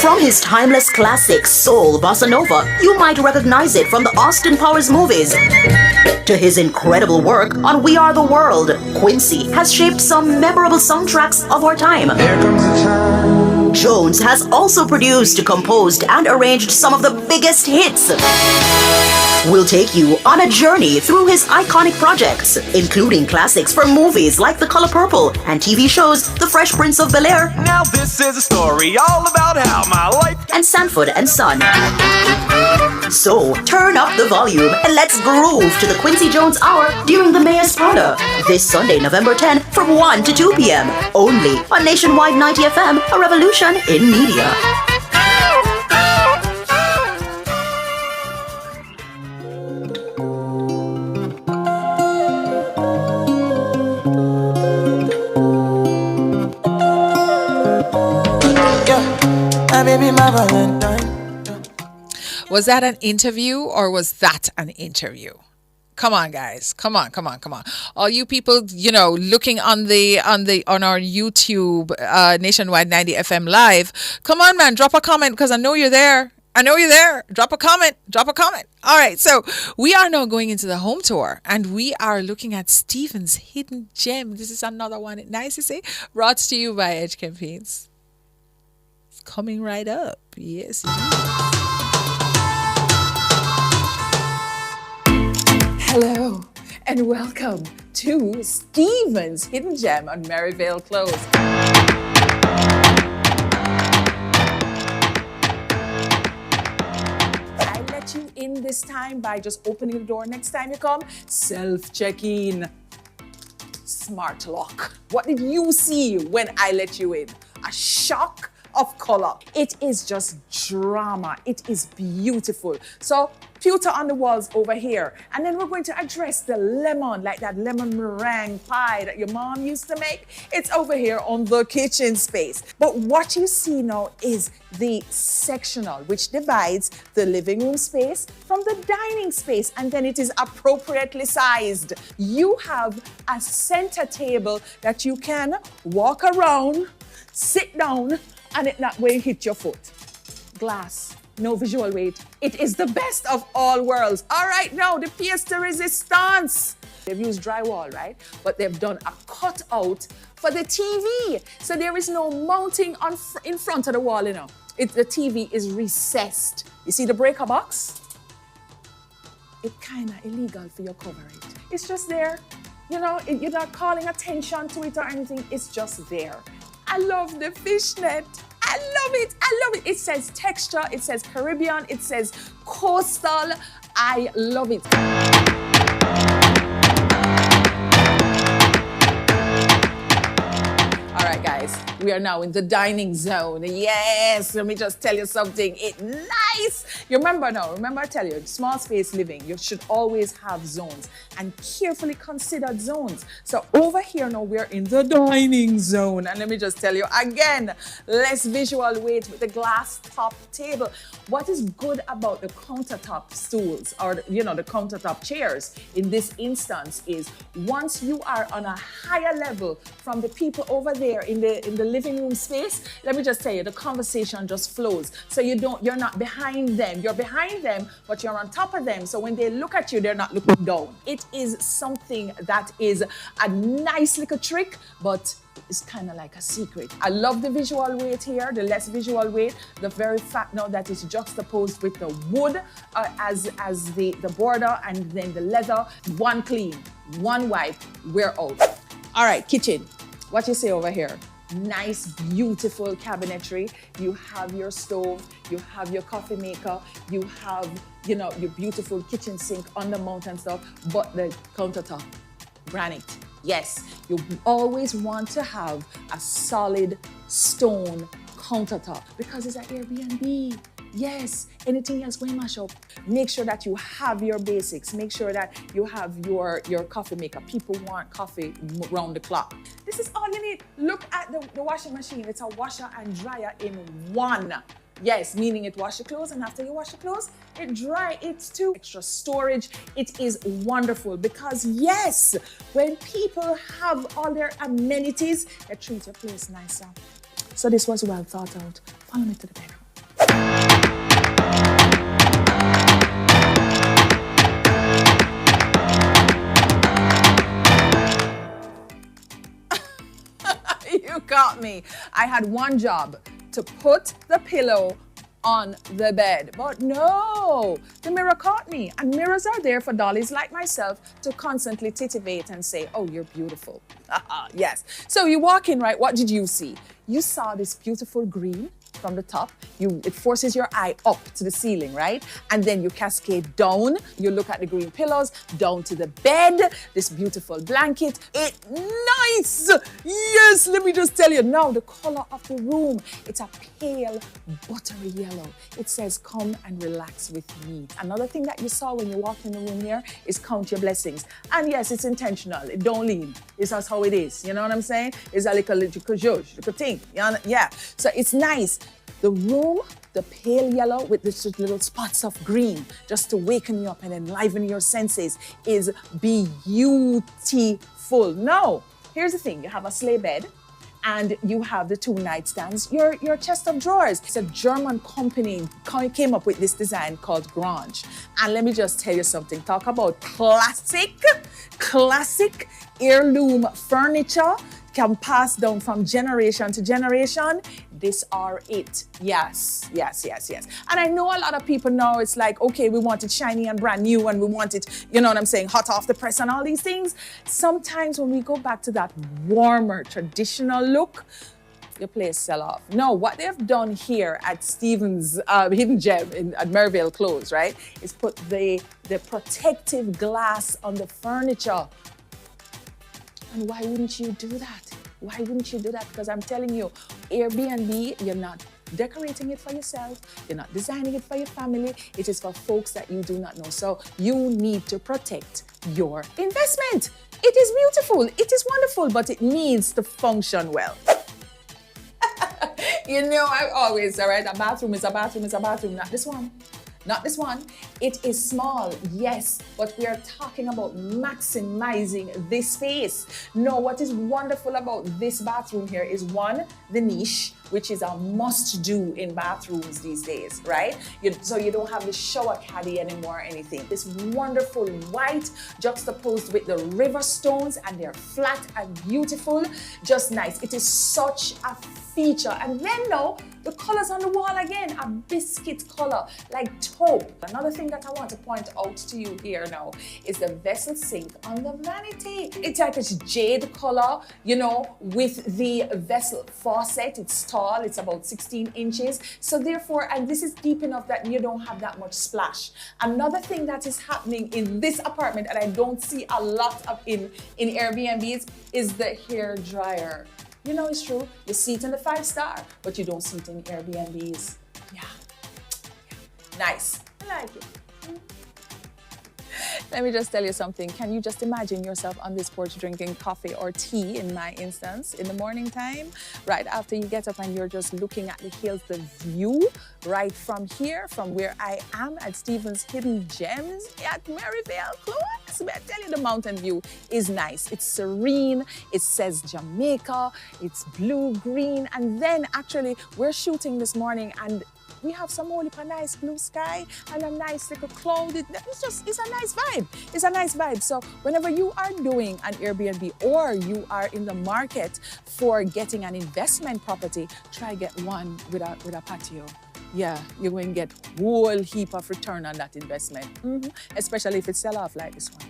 From his timeless classic Soul Bossa Nova, you might recognize it from the Austin Powers movies, to his incredible work on We Are the World. Quincy has shaped some memorable soundtracks of our time. Here comes the time. Jones has also produced, composed, and arranged some of the biggest hits. We'll take you on a journey through his iconic projects, including classics from movies like The Color Purple and TV shows The Fresh Prince of Bel-Air. Now this is a story all about how my life and Sanford and Son. So turn up the volume and let's groove to the Quincy Jones Hour during the Mayor's Parlor this Sunday, November 10 from 1 to 2 p.m. only on Nationwide 90 FM, a revolution in media. Baby, my Valentine. Was that an interview or was that an interview? Come on, guys. Come on. All you people, looking on our YouTube Nationwide 90 FM live. Come on, man. Drop a comment because I know you're there. Drop a comment. All right. So we are now going into the home tour and we are looking at Stephen's hidden gem. This is another one. Nice to say. Brought to you by Edge Campaigns. Coming right up. Yes. Hello and welcome to Stephen's Hidden Gem on Maryvale Close. I let you in this time by just opening the door. Next time you come, self-check-in. Smart lock. What did you see when I let you in? A shock of color. It is just drama. It is beautiful. So pewter on the walls over here. And then we're going to address the lemon, like that lemon meringue pie that your mom used to make. It's over here on the kitchen space. But what you see now is the sectional, which divides the living room space from the dining space, and then it is appropriately sized. You have a center table that you can walk around, sit down, and it not will hit your foot. Glass, no visual weight. It is the best of all worlds. All right, now the pièce de résistance. They've used drywall, right? But they've done a cutout for the TV. So there is no mounting in front of the wall, you know. The TV is recessed. You see the breaker box? It's kind of illegal for you to cover it. It's just there. You know, you're not calling attention to it or anything. It's just there. I love the fishnet. I love it. I love it. It says texture. It says Caribbean. It says coastal. I love it. All right, guys, we are now in the dining zone. Yes, let me just tell you something. It's nice. You remember now, I tell you, small space living, you should always have zones and carefully considered zones. So over here now, we're in the dining zone. And let me just tell you again, less visual weight with the glass top table. What is good about the countertop stools or, you know, the countertop chairs in this instance is once you are on a higher level from the people over there in the living room space, let me just tell you, the conversation just flows. So you're not behind them. You're behind them, but you're on top of them. So when they look at you, they're not looking down. It is something that is a nice little trick, but it's kind of like a secret. I love the visual weight here, the less visual weight, the very fact now that it's juxtaposed with the wood as the border and then the leather. One clean, one wipe, we're out. All right, kitchen. What you say over here? Nice, beautiful cabinetry. You have your stove, you have your coffee maker, you have, you know, your beautiful kitchen sink on the mount and stuff, but the countertop, granite. Yes, you always want to have a solid stone countertop because it's an Airbnb. Yes, anything else going to mash up. Make sure that you have your basics. Make sure that you have your coffee maker. People want coffee round the clock. This is all you need. Look at the washing machine. It's a washer and dryer in one. Yes, meaning it wash your clothes, and after you wash your clothes, it dry it too. Extra storage. It is wonderful because yes, when people have all their amenities, they treat your place nicer. So this was well thought out. Follow me to the bedroom. You got me. I had one job, to put the pillow on the bed. But no, the mirror caught me. And mirrors are there for dollies like myself to constantly titivate and say, oh, you're beautiful. Yes. So you walk in, right? What did you see? You saw this beautiful green from the top. It forces your eye up to the ceiling, right? And then you cascade down. You look at the green pillows, down to the bed, this beautiful blanket. It's nice. Yes, let me just tell you now, the color of the room, it's a pale buttery yellow. It says, come and relax with me. Another thing that you saw when you walked in the room here is count your blessings. And yes, it's intentional. It don't lean. It's just how it is. You know what I'm saying? It's a little thing. Yeah. So it's nice. The room, the pale yellow with these little spots of green, just to waken you up and enliven your senses, is beautiful. Now, here's the thing. You have a sleigh bed and you have the two nightstands, your chest of drawers. It's a German company came up with this design called Grange. And let me just tell you something. Talk about classic heirloom furniture. Can pass down from generation to generation. These are it. Yes. And I know a lot of people now, it's like, okay, we want it shiny and brand new and we want it, you know what I'm saying, hot off the press and all these things. Sometimes when we go back to that warmer, traditional look, your place sell off. No, what they've done here at Stevens Hidden Gem at Mervale Close, right, is put the protective glass on the furniture. And why wouldn't you do that? Why wouldn't you do that? Because I'm telling you, Airbnb, you're not decorating it for yourself. You're not designing it for your family. It is for folks that you do not know. So you need to protect your investment. It is beautiful. It is wonderful, but it needs to function well. You know, I always, all right, a bathroom is a bathroom is a bathroom, not this one. Not this one. It is small, yes, but we are talking about maximizing this space. No, what is wonderful about this bathroom here is one, the niche, which is a must-do in bathrooms these days, right? So you don't have the shower caddy anymore or anything. This wonderful white juxtaposed with the river stones, and they're flat and beautiful, just nice. It is such a feature. And then now, the colors on the wall again, a biscuit color, like taupe. Another thing that I want to point out to you here now is the vessel sink on the vanity. It's like this jade color, you know, with the vessel faucet. It's tall, it's about 16 inches. So therefore, and this is deep enough that you don't have that much splash. Another thing that is happening in this apartment, and I don't see a lot of in Airbnbs, is the hair dryer. You know, it's true. You see it in the 5-star, but you don't see it in Airbnbs. Yeah. Nice. I like it. Let me just tell you something. Can you just imagine yourself on this porch drinking coffee or tea, in my instance, in the morning time, right after you get up and you're just looking at the hills, the view right from here, from where I am at Stephen's Hidden Gems at Maryvale Close. I tell you, the mountain view is nice. It's serene. It says Jamaica. It's blue, green. And then actually we're shooting this morning and we have some only nice blue sky and a nice little cloud. It's a nice vibe. It's a nice vibe. So whenever you are doing an Airbnb or you are in the market for getting an investment property, try get one with a patio. Yeah, you're going to get a whole heap of return on that investment, especially if it's sell off like this one.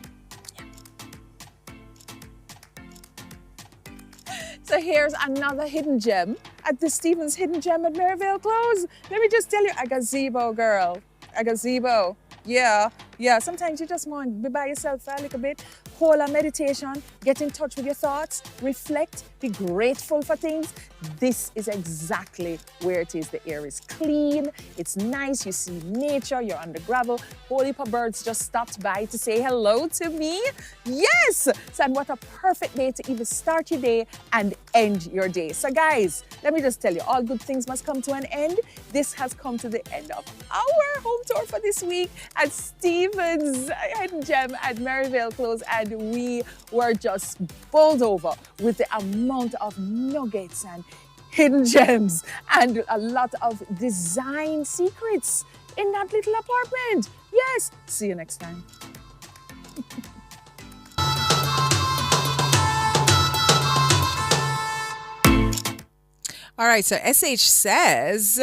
So here's another hidden gem at the Stephen's Hidden Gem at Maryvale Close. Let me just tell you, a gazebo, girl. A gazebo. Yeah. Sometimes you just want to be by yourself for a little bit, hold a meditation, get in touch with your thoughts, reflect, be grateful for things. This is exactly where it is. The air is clean, it's nice, you see nature, you're on the gravel. Whole heap of birds just stopped by to say hello to me. Yes! So, and what a perfect day to either start your day and end your day. So guys, let me just tell you, all good things must come to an end. This has come to the end of our home tour for this week at Stephen's Hidden Gem at Maryvale Close, and we were just bowled over with the amount of nuggets and hidden gems and a lot of design secrets in that little apartment. Yes, see you next time. All right, so SH says,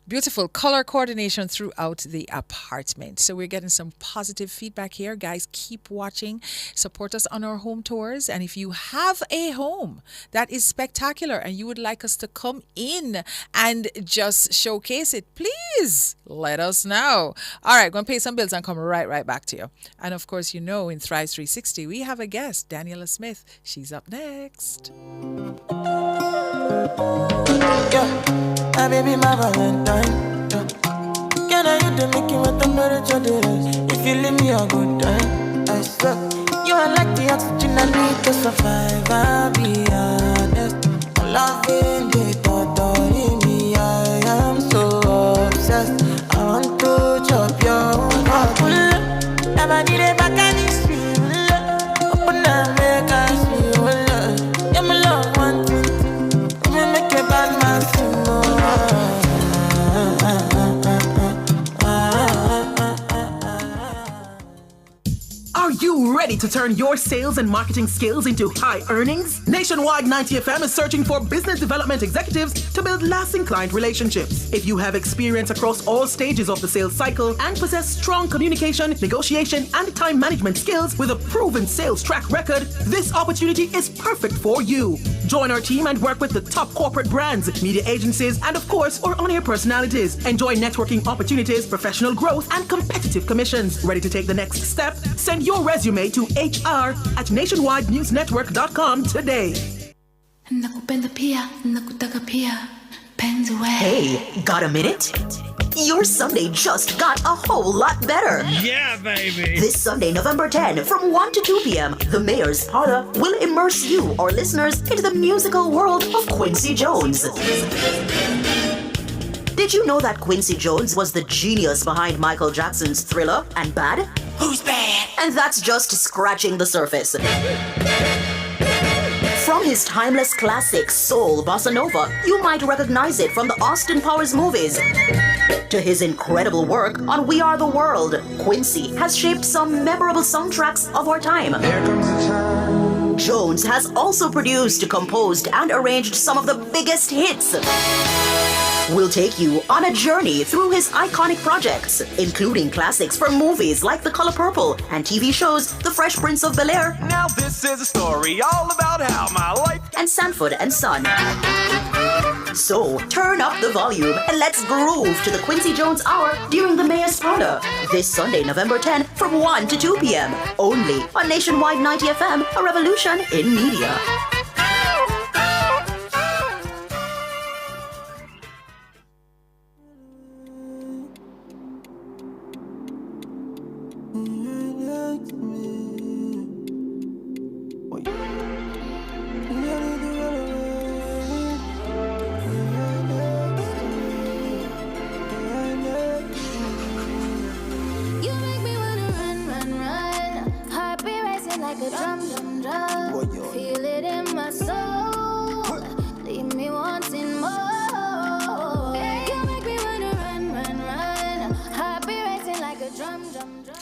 beautiful color coordination throughout the apartment. So we're getting some positive feedback here. Guys, keep watching. Support us on our home tours. And if you have a home that is spectacular and you would like us to come in and just showcase it, please let us know. All right, going to pay some bills and come right back to you. And of course, you know, in Thrive 360, we have a guest, Daniela Smith. She's up next. Yeah, my baby, my Valentine. Yeah. Can I hit the Mickey with the murder? If you leave me a good time, I swear. You are like the oxygen I need to survive. I'll be honest. I'm loving the thought in me. I am so obsessed. I want to chop your heart. Never need a back and it's real. Open up, make us feel. Yeah, my love, one thing. Make a bad man sing. Are you ready to turn your sales and marketing skills into high earnings? Nationwide 90 FM is searching for business development executives to build lasting client relationships. If you have experience across all stages of the sales cycle and possess strong communication, negotiation, and time management skills with a proven sales track record, this opportunity is perfect for you. Join our team and work with the top corporate brands, media agencies, and of course, our on-air personalities. Enjoy networking opportunities, professional growth, and competitive commissions. Ready to take the next step? Send your resume to HR@nationwidenewsnetwork.com today. Nakupenda pia, nakutaka pia. Pens away. Hey, got a minute? Your Sunday just got a whole lot better. Yeah, baby. This Sunday, November 10, from 1 to 2 p.m., the Mayor's Parlor will immerse you, our listeners, into the musical world of Quincy Jones. Did you know that Quincy Jones was the genius behind Michael Jackson's Thriller and Bad? Who's bad? And that's just scratching the surface. From his timeless classic Soul Bossa Nova, you might recognize it from the Austin Powers movies. To his incredible work on We Are the World, Quincy has shaped some memorable soundtracks of our time. Jones has also produced, composed, and arranged some of the biggest hits. We'll take you on a journey through his iconic projects, including classics from movies like The Color Purple and TV shows The Fresh Prince of Bel-Air. Now this is a story all about how my life and Sanford and Son. So turn up the volume and let's groove to the Quincy Jones Hour during the Mayor's Parlor this Sunday, November 10 from 1 to 2 p.m. only on Nationwide 90 FM, a revolution in media. Like a drum, drum, drum. Feel it in my soul. Leave me wanting more. You make me wanna run, run, run. Heart be racing like a drum, drum, drum.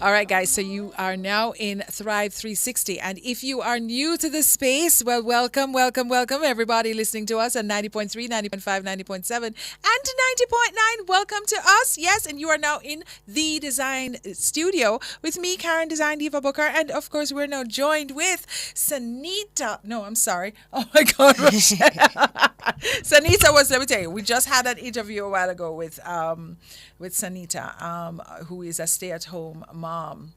All right, guys, so you are now in Thrive 360. And if you are new to the space, well, welcome, welcome, welcome, everybody listening to us at 90.3, 90.5, 90.7, and 90.9. Welcome to us. Yes, and you are now in the Dezign studio with me, Karen Dezign Diva Booker. And, of course, we're now joined with Sanita. No, I'm sorry. Oh, my God. Sanita was, let me tell you, we just had an interview a while ago with Sanita, who is a stay-at-home mom,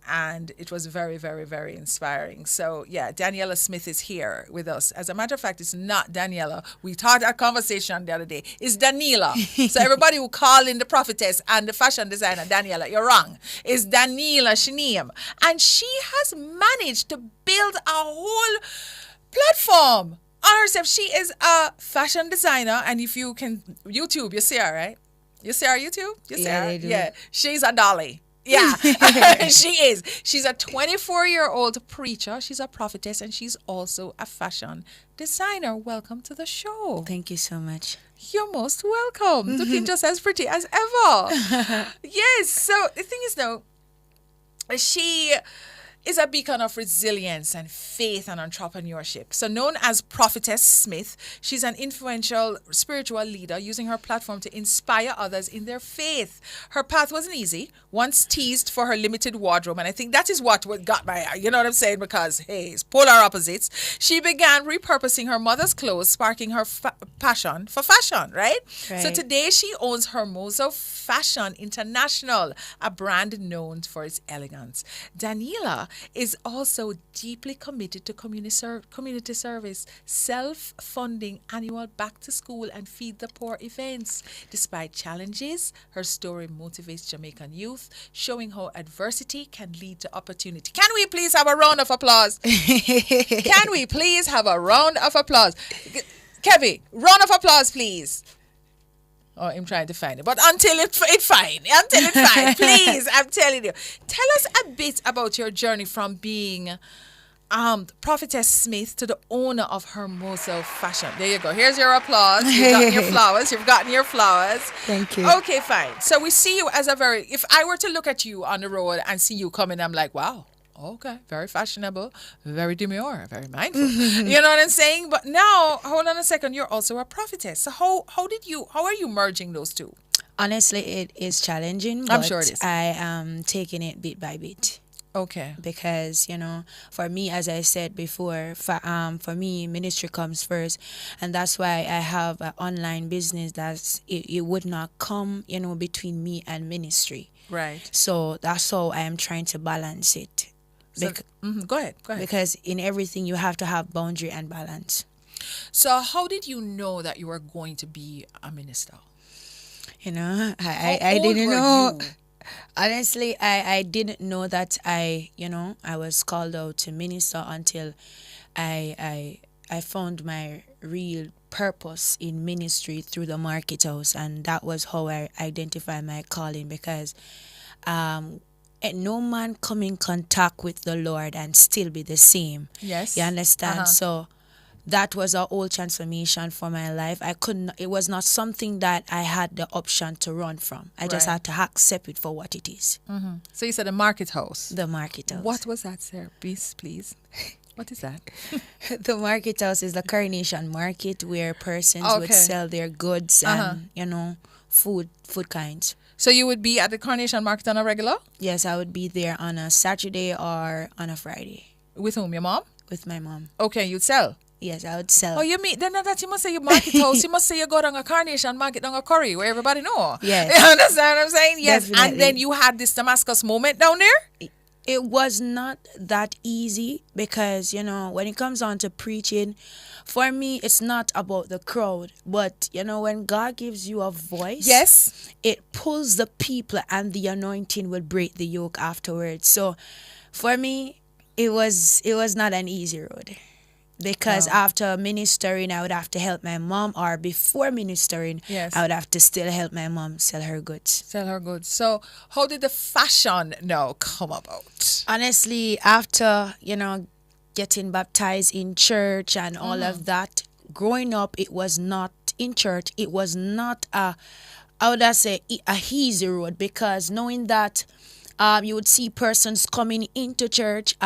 and it was very, very, very inspiring. So, yeah, Daniela Smith is here with us. As a matter of fact, it's not Daniela. We had a conversation the other day. It's Daniela. So everybody who call in the prophetess and the fashion designer, Daniela, you're wrong. It's Daniela Shneem. And she has managed to build a whole platform on herself. She is a fashion designer, and if you can, YouTube, you see her, right? You see her YouTube? You see her? Yeah. She's a dolly. Yeah, she is. She's a 24-year-old preacher. She's a prophetess, and she's also a fashion designer. Welcome to the show. Thank you so much. You're most welcome. Looking just as pretty as ever. Yes. So the thing is, though, she is a beacon of resilience and faith and entrepreneurship. So known as Prophetess Smith, she's an influential spiritual leader using her platform to inspire others in their faith. Her path wasn't easy, once teased for her limited wardrobe, and I think that is what got my eye, you know what I'm saying, because, hey, it's polar opposites. She began repurposing her mother's clothes, sparking her passion for fashion, right? So today she owns Hermoso Fashion International, a brand known for its elegance. Daniela is also deeply committed to community service, self-funding annual back-to-school and Feed the Poor events. Despite challenges, her story motivates Jamaican youth, showing how adversity can lead to opportunity. Can we please have a round of applause? Can we please have a round of applause? Kevin, round of applause, please. Oh, I'm trying to find it. But until it's fine, please, I'm telling you. Tell us a bit about your journey from being Prophetess Smith to the owner of Hermoso Fashion. There you go. Here's your applause. You've gotten your flowers. You've gotten your flowers. Thank you. Okay, fine. So we see you as if I were to look at you on the road and see you coming, I'm like, wow. Okay, very fashionable, very demure, very mindful. You know what I'm saying? But now, hold on a second, you're also a prophetess. So how are you merging those two? Honestly, it is challenging, but I'm sure it is. I am taking it bit by bit. Okay. Because, for me, as I said before, for me, ministry comes first. And that's why I have an online business it would not come, between me and ministry. Right. So that's how I am trying to balance it. So, go ahead. Because in everything, you have to have boundary and balance. So how did you know that you were going to be a minister? You know, How I old didn't were know. you? Honestly, I didn't know that I was called out to minister until I found my real purpose in ministry through the market house, and that was how I identify my calling, because no man come in contact with the Lord and still be the same. Yes. You understand? Uh-huh. So that was a whole transformation for my life. I couldn't. It was not something that I had the option to run from. I just Right. had to accept it for what it is. So you said the market house. The market house. What was that, sir? Please. What is that? The market house is the Coronation Market where persons would Okay. sell their goods Uh-huh. and food kinds. So you would be at the Carnation Market on a regular? Yes, I would be there on a Saturday or on a Friday. With whom? Your mom? With my mom. Okay, you'd sell. Yes, I would sell. Oh, you mean then that you must say your market house? You must say you go down a Carnation Market down a Curry where everybody know. Yes. You understand what I'm saying? Yes. And Definitely. then you had this Damascus moment down there? It was not that easy because, when it comes on to preaching, for me, it's not about the crowd. But, when God gives you a voice, Yes. it pulls the people and the anointing will break the yoke afterwards. So for me, it was not an easy road. Because after ministering, I would have to help my mom, or before ministering, Yes. I would have to still help my mom sell her goods. Sell her goods. So how did the fashion now come about? Honestly, after, getting baptized in church and all of that, growing up, it was not in church. It was not how would I say, a easy road, because knowing that you would see persons coming into church,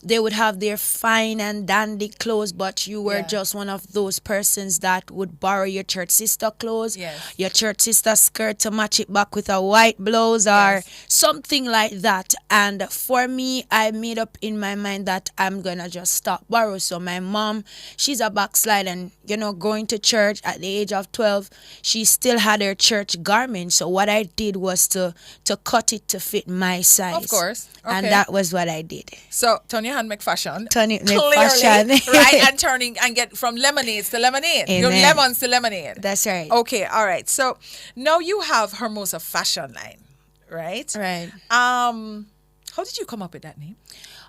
they would have their fine and dandy clothes, but you were just one of those persons that would borrow your church sister clothes, your church sister skirt to match it back with a white blouse or something like that. And for me, I made up in my mind that I'm gonna just stop borrow. So my mom, she's a backslide, and going to church at the age of 12, she still had her church garment. So what I did was to cut it to fit my size. Of course. And Okay. that was what I did. So turn your hand make fashion. Turn it make Clearly, fashion. right? And turning and get from lemonades to lemonade. Your Amen. lemons to lemonade. That's right. Okay, all right. So now you have Hermosa fashion line, right? Right. How did you come up with that name?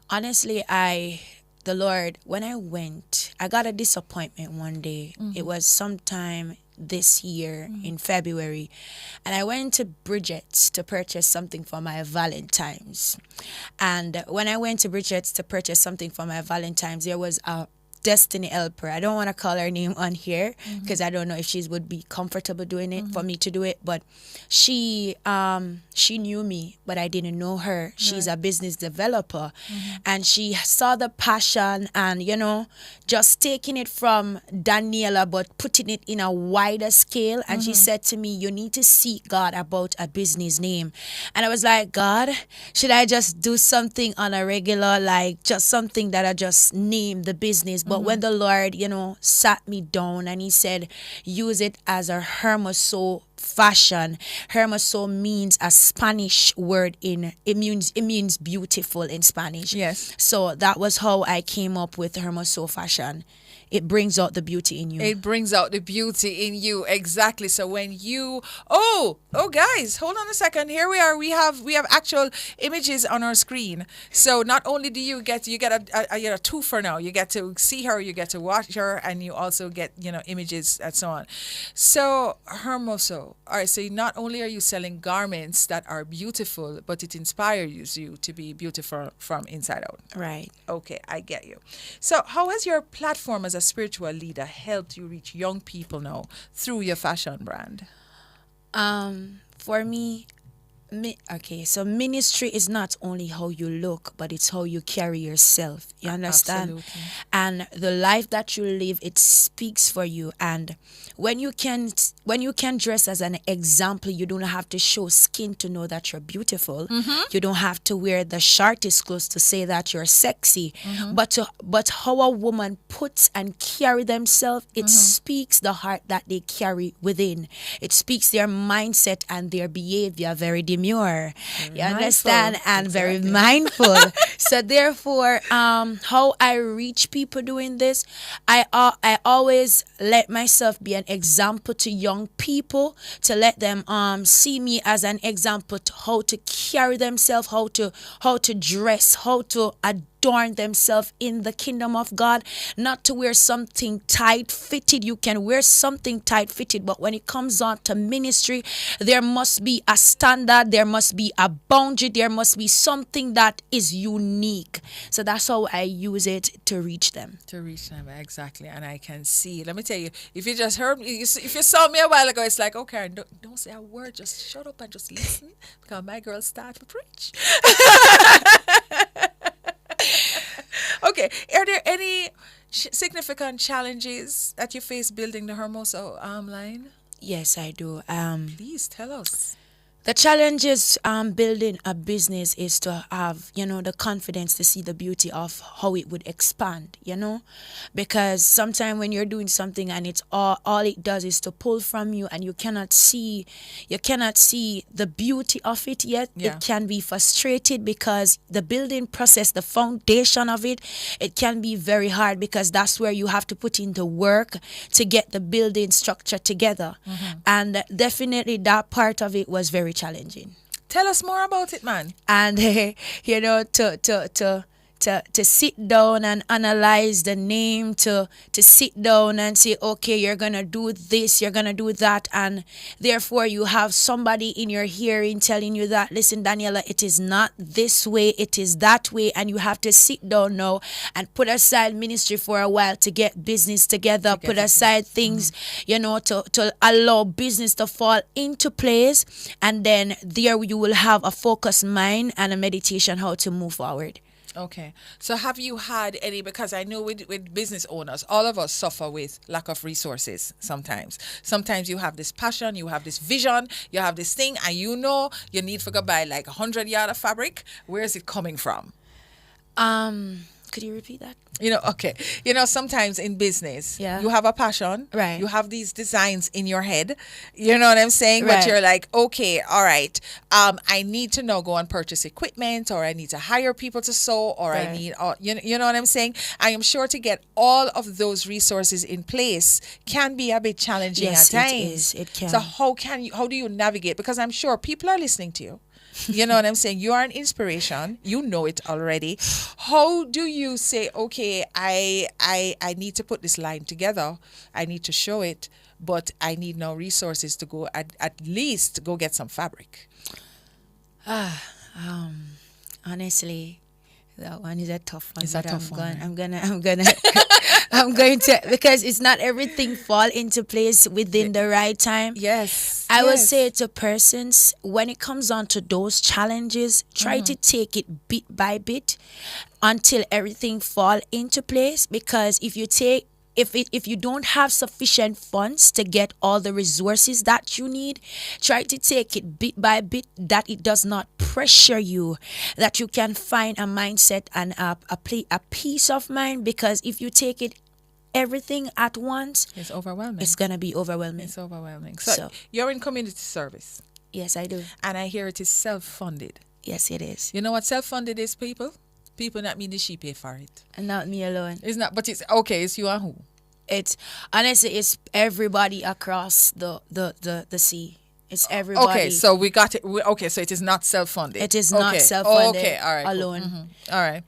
Honestly, the Lord, when I got a disappointment one day. It was sometime this year in February, and I went to Bridget's to purchase something for my Valentine's. And when I went to Bridget's to purchase something for my Valentine's, there was a Destiny helper. I don't want to call her name on here because I don't know if she would be comfortable doing it for me to do it. But she knew me, but I didn't know her. She's a business developer, and she saw the passion and just taking it from Daniela, but putting it in a wider scale. And she said to me, "You need to seek God about a business name." And I was like, "God, should I just do something on a regular, like just something that I just name the business?" But when the Lord, sat me down and he said, use it as a hermoso fashion. Hermoso means a Spanish word it means beautiful in Spanish. Yes. So that was how I came up with hermoso fashion. It brings out the beauty in you. It brings out the beauty in you. Exactly. So when you guys, hold on a second. Here we are. We have actual images on our screen. So not only do you get a twofer now. You get to see her, you get to watch her, and you also get images and so on. So Hermoso. All right. So not only are you selling garments that are beautiful, but it inspires you to be beautiful from inside out. Right. Okay, I get you. So how has your platform as a spiritual leader helped you reach young people now through your fashion brand? For me, so ministry is not only how you look, but it's how you carry yourself. You understand? Absolutely. And the life that you live, it speaks for you. And when you can dress as an example, you don't have to show skin to know that you're beautiful. You don't have to wear the shortest clothes to say that you're sexy. But how a woman puts and carry themselves, it speaks the heart that they carry within. It speaks their mindset and their behavior very demure. You Mindful. understand? And very mindful. So therefore, how I reach people doing this, I always let myself be an example to young people, to let them see me as an example to how to carry themselves, how to dress, how to adorn themselves in the kingdom of God, not to wear something tight fitted. You can wear something tight fitted, but when it comes on to ministry, there must be a standard, there must be a boundary, there must be something that is unique. So that's how I use it to reach them. To reach them, exactly. And I can see, let me tell you, if you just heard me, if you saw me a while ago, it's like, okay, don't say a word, just shut up and just listen, because my girl start to preach. Okay, are there any significant challenges that you face building the Hermoso line? Yes, I do. Please tell us. The challenges building a business is to have, the confidence to see the beauty of how it would expand, because sometimes when you're doing something and it's all it does is to pull from you and you cannot see the beauty of it yet. Yeah. It can be frustrated because the building process, the foundation of it can be very hard, because that's where you have to put in the work to get the building structure together. And definitely that part of it was very challenging. Tell us more about it, man. And to sit down and analyze the name, to sit down and say, okay, you're gonna do this, you're gonna do that, and therefore you have somebody in your hearing telling you that, listen, Daniela, it is not this way, it is that way, and you have to sit down now and put aside ministry for a while to get business together, put aside things, to allow business to fall into place, and then there you will have a focused mind and a meditation how to move forward. Okay. So have you had any, because I know with business owners, all of us suffer with lack of resources sometimes. Sometimes you have this passion, you have this vision, you have this thing, and you need to go buy like 100 yard of fabric. Where is it coming from? Could you repeat that? Okay. Sometimes in business, Yeah. you have a passion. Right. You have these designs in your head. You know what I'm saying? Right. But you're like, okay, all right. I need to now go and purchase equipment, or I need to hire people to sew, or I Right. need, you know what I'm saying? I am sure to get all of those resources in place can be a bit challenging Yes, at it times. is. It can. So how do you navigate? Because I'm sure people are listening to you. You know what I'm saying? You are an inspiration. You know it already. How do you say, okay, I need to put this line together. I need to show it, but I need now resources to go at least go get some fabric. Honestly, that one is a tough one. It's a but tough one, right? I'm gonna I'm going to, because it's not everything fall into place within the right time. Yes. I would say to persons, when it comes on to those challenges, try to take it bit by bit until everything fall into place. Because if you don't have sufficient funds to get all the resources that you need, try to take it bit by bit, that it does not pressure you, that you can find a mindset and a peace of mind. Because if you take it everything at once, it's overwhelming. It's gonna be overwhelming. It's overwhelming. So you're in community service. Yes, I do. And I hear it is self-funded. Yes, it is. You know what self-funded is, people? People not mean the she pay for it. And not me alone. It's not, but it's okay. It's you and who? It's honestly, it's everybody across the sea. It's everybody. Okay, so we got it. So it is not self-funded. It is not self-funded. Okay, all right, alone. Cool. All right.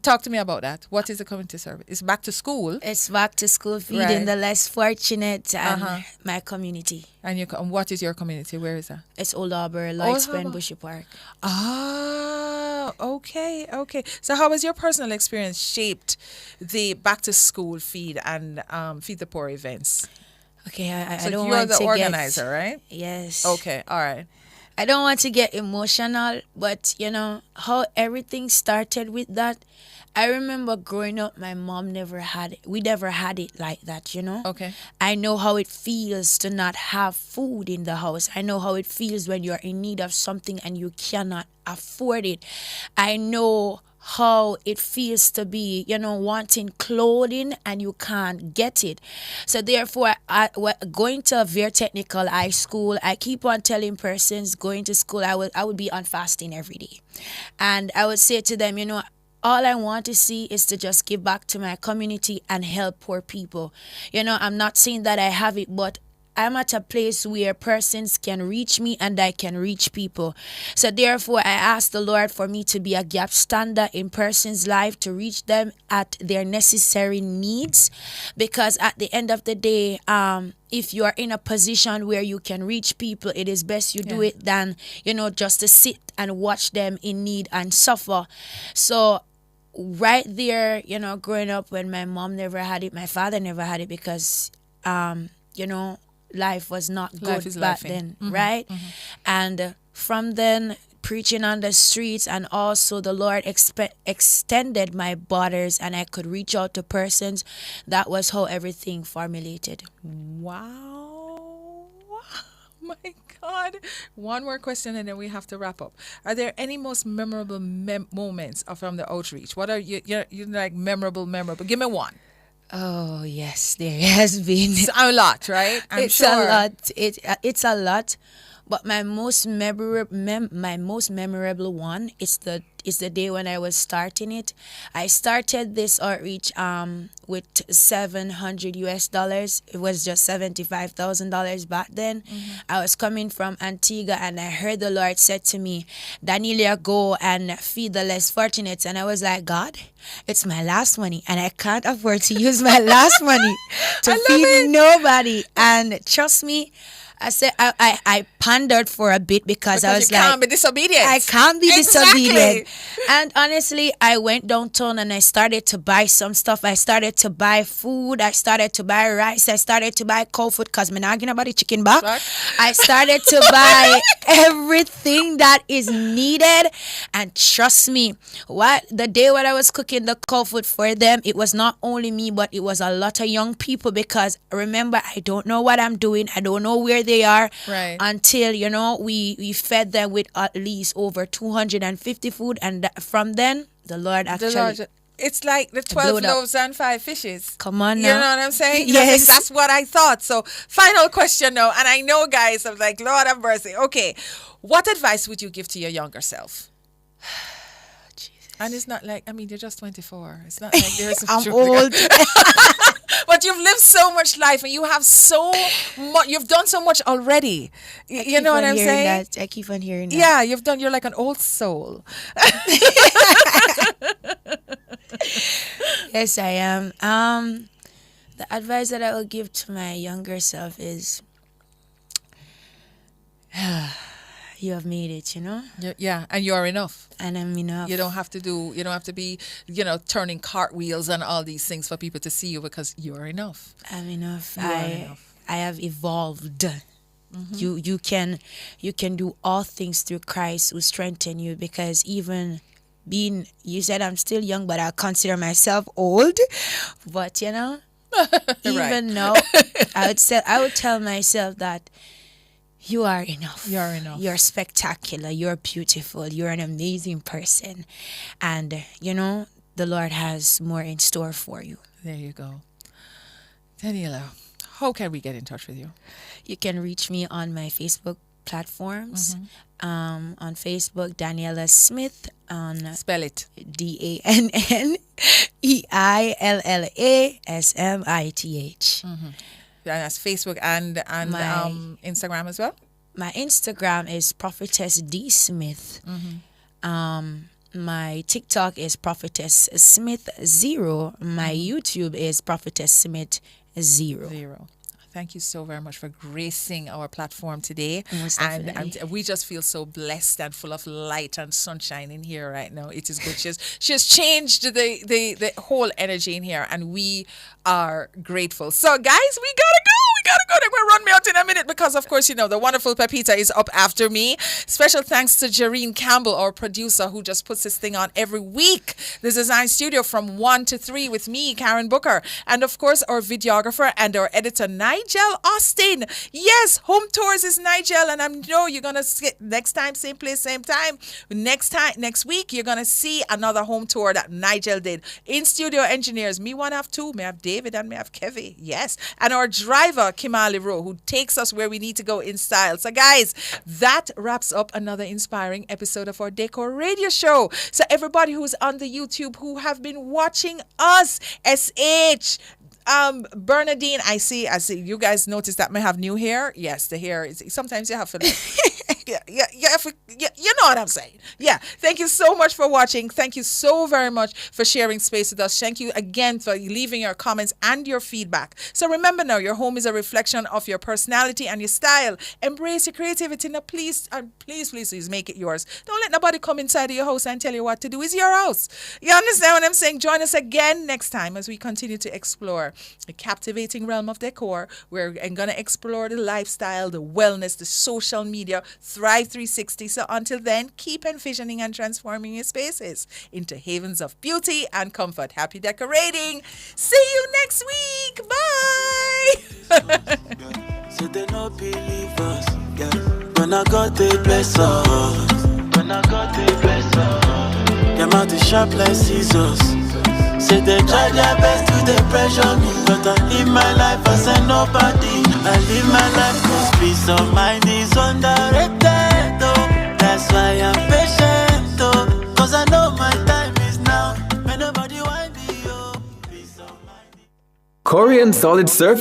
Talk to me about that. What is the community service? It's back to school. It's back to school, feeding Right. the less fortunate and my community. And what is your community? Where is that? It's Old Harbour, Lloyd Spend, Harbour. Bushy Park. Ah, okay. So how has your personal experience shaped the back to school feed and feed the poor events? Okay, I So don't you're want the to organizer, right? Yes. Okay, all right. I don't want to get emotional, but how everything started with that. I remember growing up, my mom never had it. We never had it like that, Okay. I know how it feels to not have food in the house. I know how it feels when you're in need of something and you cannot afford it. I know how it feels to be, wanting clothing and you can't get it. So therefore, going to a very technical high school, I keep on telling persons going to school, I would be on fasting every day. And I would say to them, all I want to see is to just give back to my community and help poor people. I'm not saying that I have it, but I'm at a place where persons can reach me and I can reach people. So therefore, I ask the Lord for me to be a gap stander in persons' life, to reach them at their necessary needs. Because at the end of the day, if you are in a position where you can reach people, it is best you do it than, just to sit and watch them in need and suffer. So right there, growing up, when my mom never had it, my father never had it, because, life was not good back then, right? And from then, preaching on the streets, and also the Lord extended my borders and I could reach out to persons. That was how everything formulated. Wow. My God. One more question and then we have to wrap up. Are there any most memorable moments from the outreach? What are you like memorable? Give me one. Oh yes, there has been. It's a lot, right? It's sure. a lot. It's a lot. But my most memorable one is the day when I was starting it. I started this outreach with $700. It was just $75,000 back then. I was coming from Antigua and I heard the Lord said to me, Daniela, go and feed the less fortunate. And I was like, God, it's my last money and I can't afford to use my last money to feed nobody. And trust me, I said I pondered for a bit because I was you can't be disobedient. I can't be disobedient. And honestly, I went downtown and I started to buy some stuff. I started to buy food. I started to buy rice. I started to buy cold food because I'm not talking about the chicken back. Right. I started to buy everything that is needed. And trust me, the day when I was cooking the cold food for them, it was not only me, but it was a lot of young people, because remember, I don't know what I'm doing. I don't know where they are, right, until we fed them with at least over 250 food, and from then the Lord actually it's like the 12 loaves and 5 fishes. Come on now. You know what I'm saying? Yes. That's what I thought. So final question now, and I know guys, I'm like, Lord have mercy. Okay, what advice would you give to your younger self? And it's not like, you're just 24. It's not like there's I'm old. But you've lived so much life and you have so much, you've done so much already. You know what I'm saying? I keep on hearing that. Yeah, you're like an old soul. Yes, I am. The advice that I will give to my younger self is, you have made it, Yeah, and you're enough. And I'm enough. You don't have to be, turning cartwheels and all these things for people to see you, because you're enough. I'm enough. You are enough. I have evolved. You can do all things through Christ who strengthen you, because even you said I'm still young, but I consider myself old. But even now, I would tell myself that you are enough. You're enough. You're spectacular. You're beautiful. You're an amazing person. And, the Lord has more in store for you. There you go. Daniela, how can we get in touch with you? You can reach me on my Facebook platforms. On Facebook, Daniela Smith. Spell it. DANIELLASMITH. That's Facebook and Instagram as well? My Instagram is Prophetess D Smith. My TikTok is Prophetess Smith 0. My YouTube is Prophetess Smith 0. Thank you so very much for gracing our platform today. And we just feel so blessed and full of light and sunshine in here right now. It is good. She has changed the whole energy in here, and we are grateful. So guys, we gotta go. gotta go. They're gonna run me out in a minute because, of course, the wonderful Pepita is up after me. Special thanks to Jareen Campbell, our producer, who just puts this thing on every week. The Design Studio from 1 to 3 with me, Karen Booker, and of course our videographer and our editor, Nigel Austin. Yes, Home Tours is Nigel, and I know you're gonna see next time, same place, same time. Next week, you're gonna see another home tour that Nigel did. In studio engineers, me one have two, me have David and me have Kevin. Yes, and our driver Kimali Rowe, who takes us where we need to go in style. So guys, that wraps up another inspiring episode of our Decor Radio Show. So everybody who's on the YouTube, who have been watching us, SH, Bernadine, I see you guys notice that may have new hair. Yes, the hair is sometimes you have to you know what I'm saying. Yeah, thank you so much for watching. Thank you so very much for sharing space with us. Thank you again for leaving your comments and your feedback. So remember now, your home is a reflection of your personality and your style. Embrace your creativity. Now please make it yours. Don't let nobody come inside of your house and tell you what to do. It's your house. You understand what I'm saying? Join us again next time as we continue to explore the captivating realm of decor. We're going to explore the lifestyle, the wellness, the social media, Thrive 360. So until then, keep envisioning and transforming your spaces into havens of beauty and comfort. Happy decorating. See you next week. Bye. So they no believe us, yeah. When I got the bless us, your mouth is sharp like scissors. Say they try their best to they pressure me, but I live my life as a nobody. I live my life cause peace of mind is underrated, oh. That's why I'm patient, oh. Cause I know my time is now. When nobody want me, oh. Korean solid surface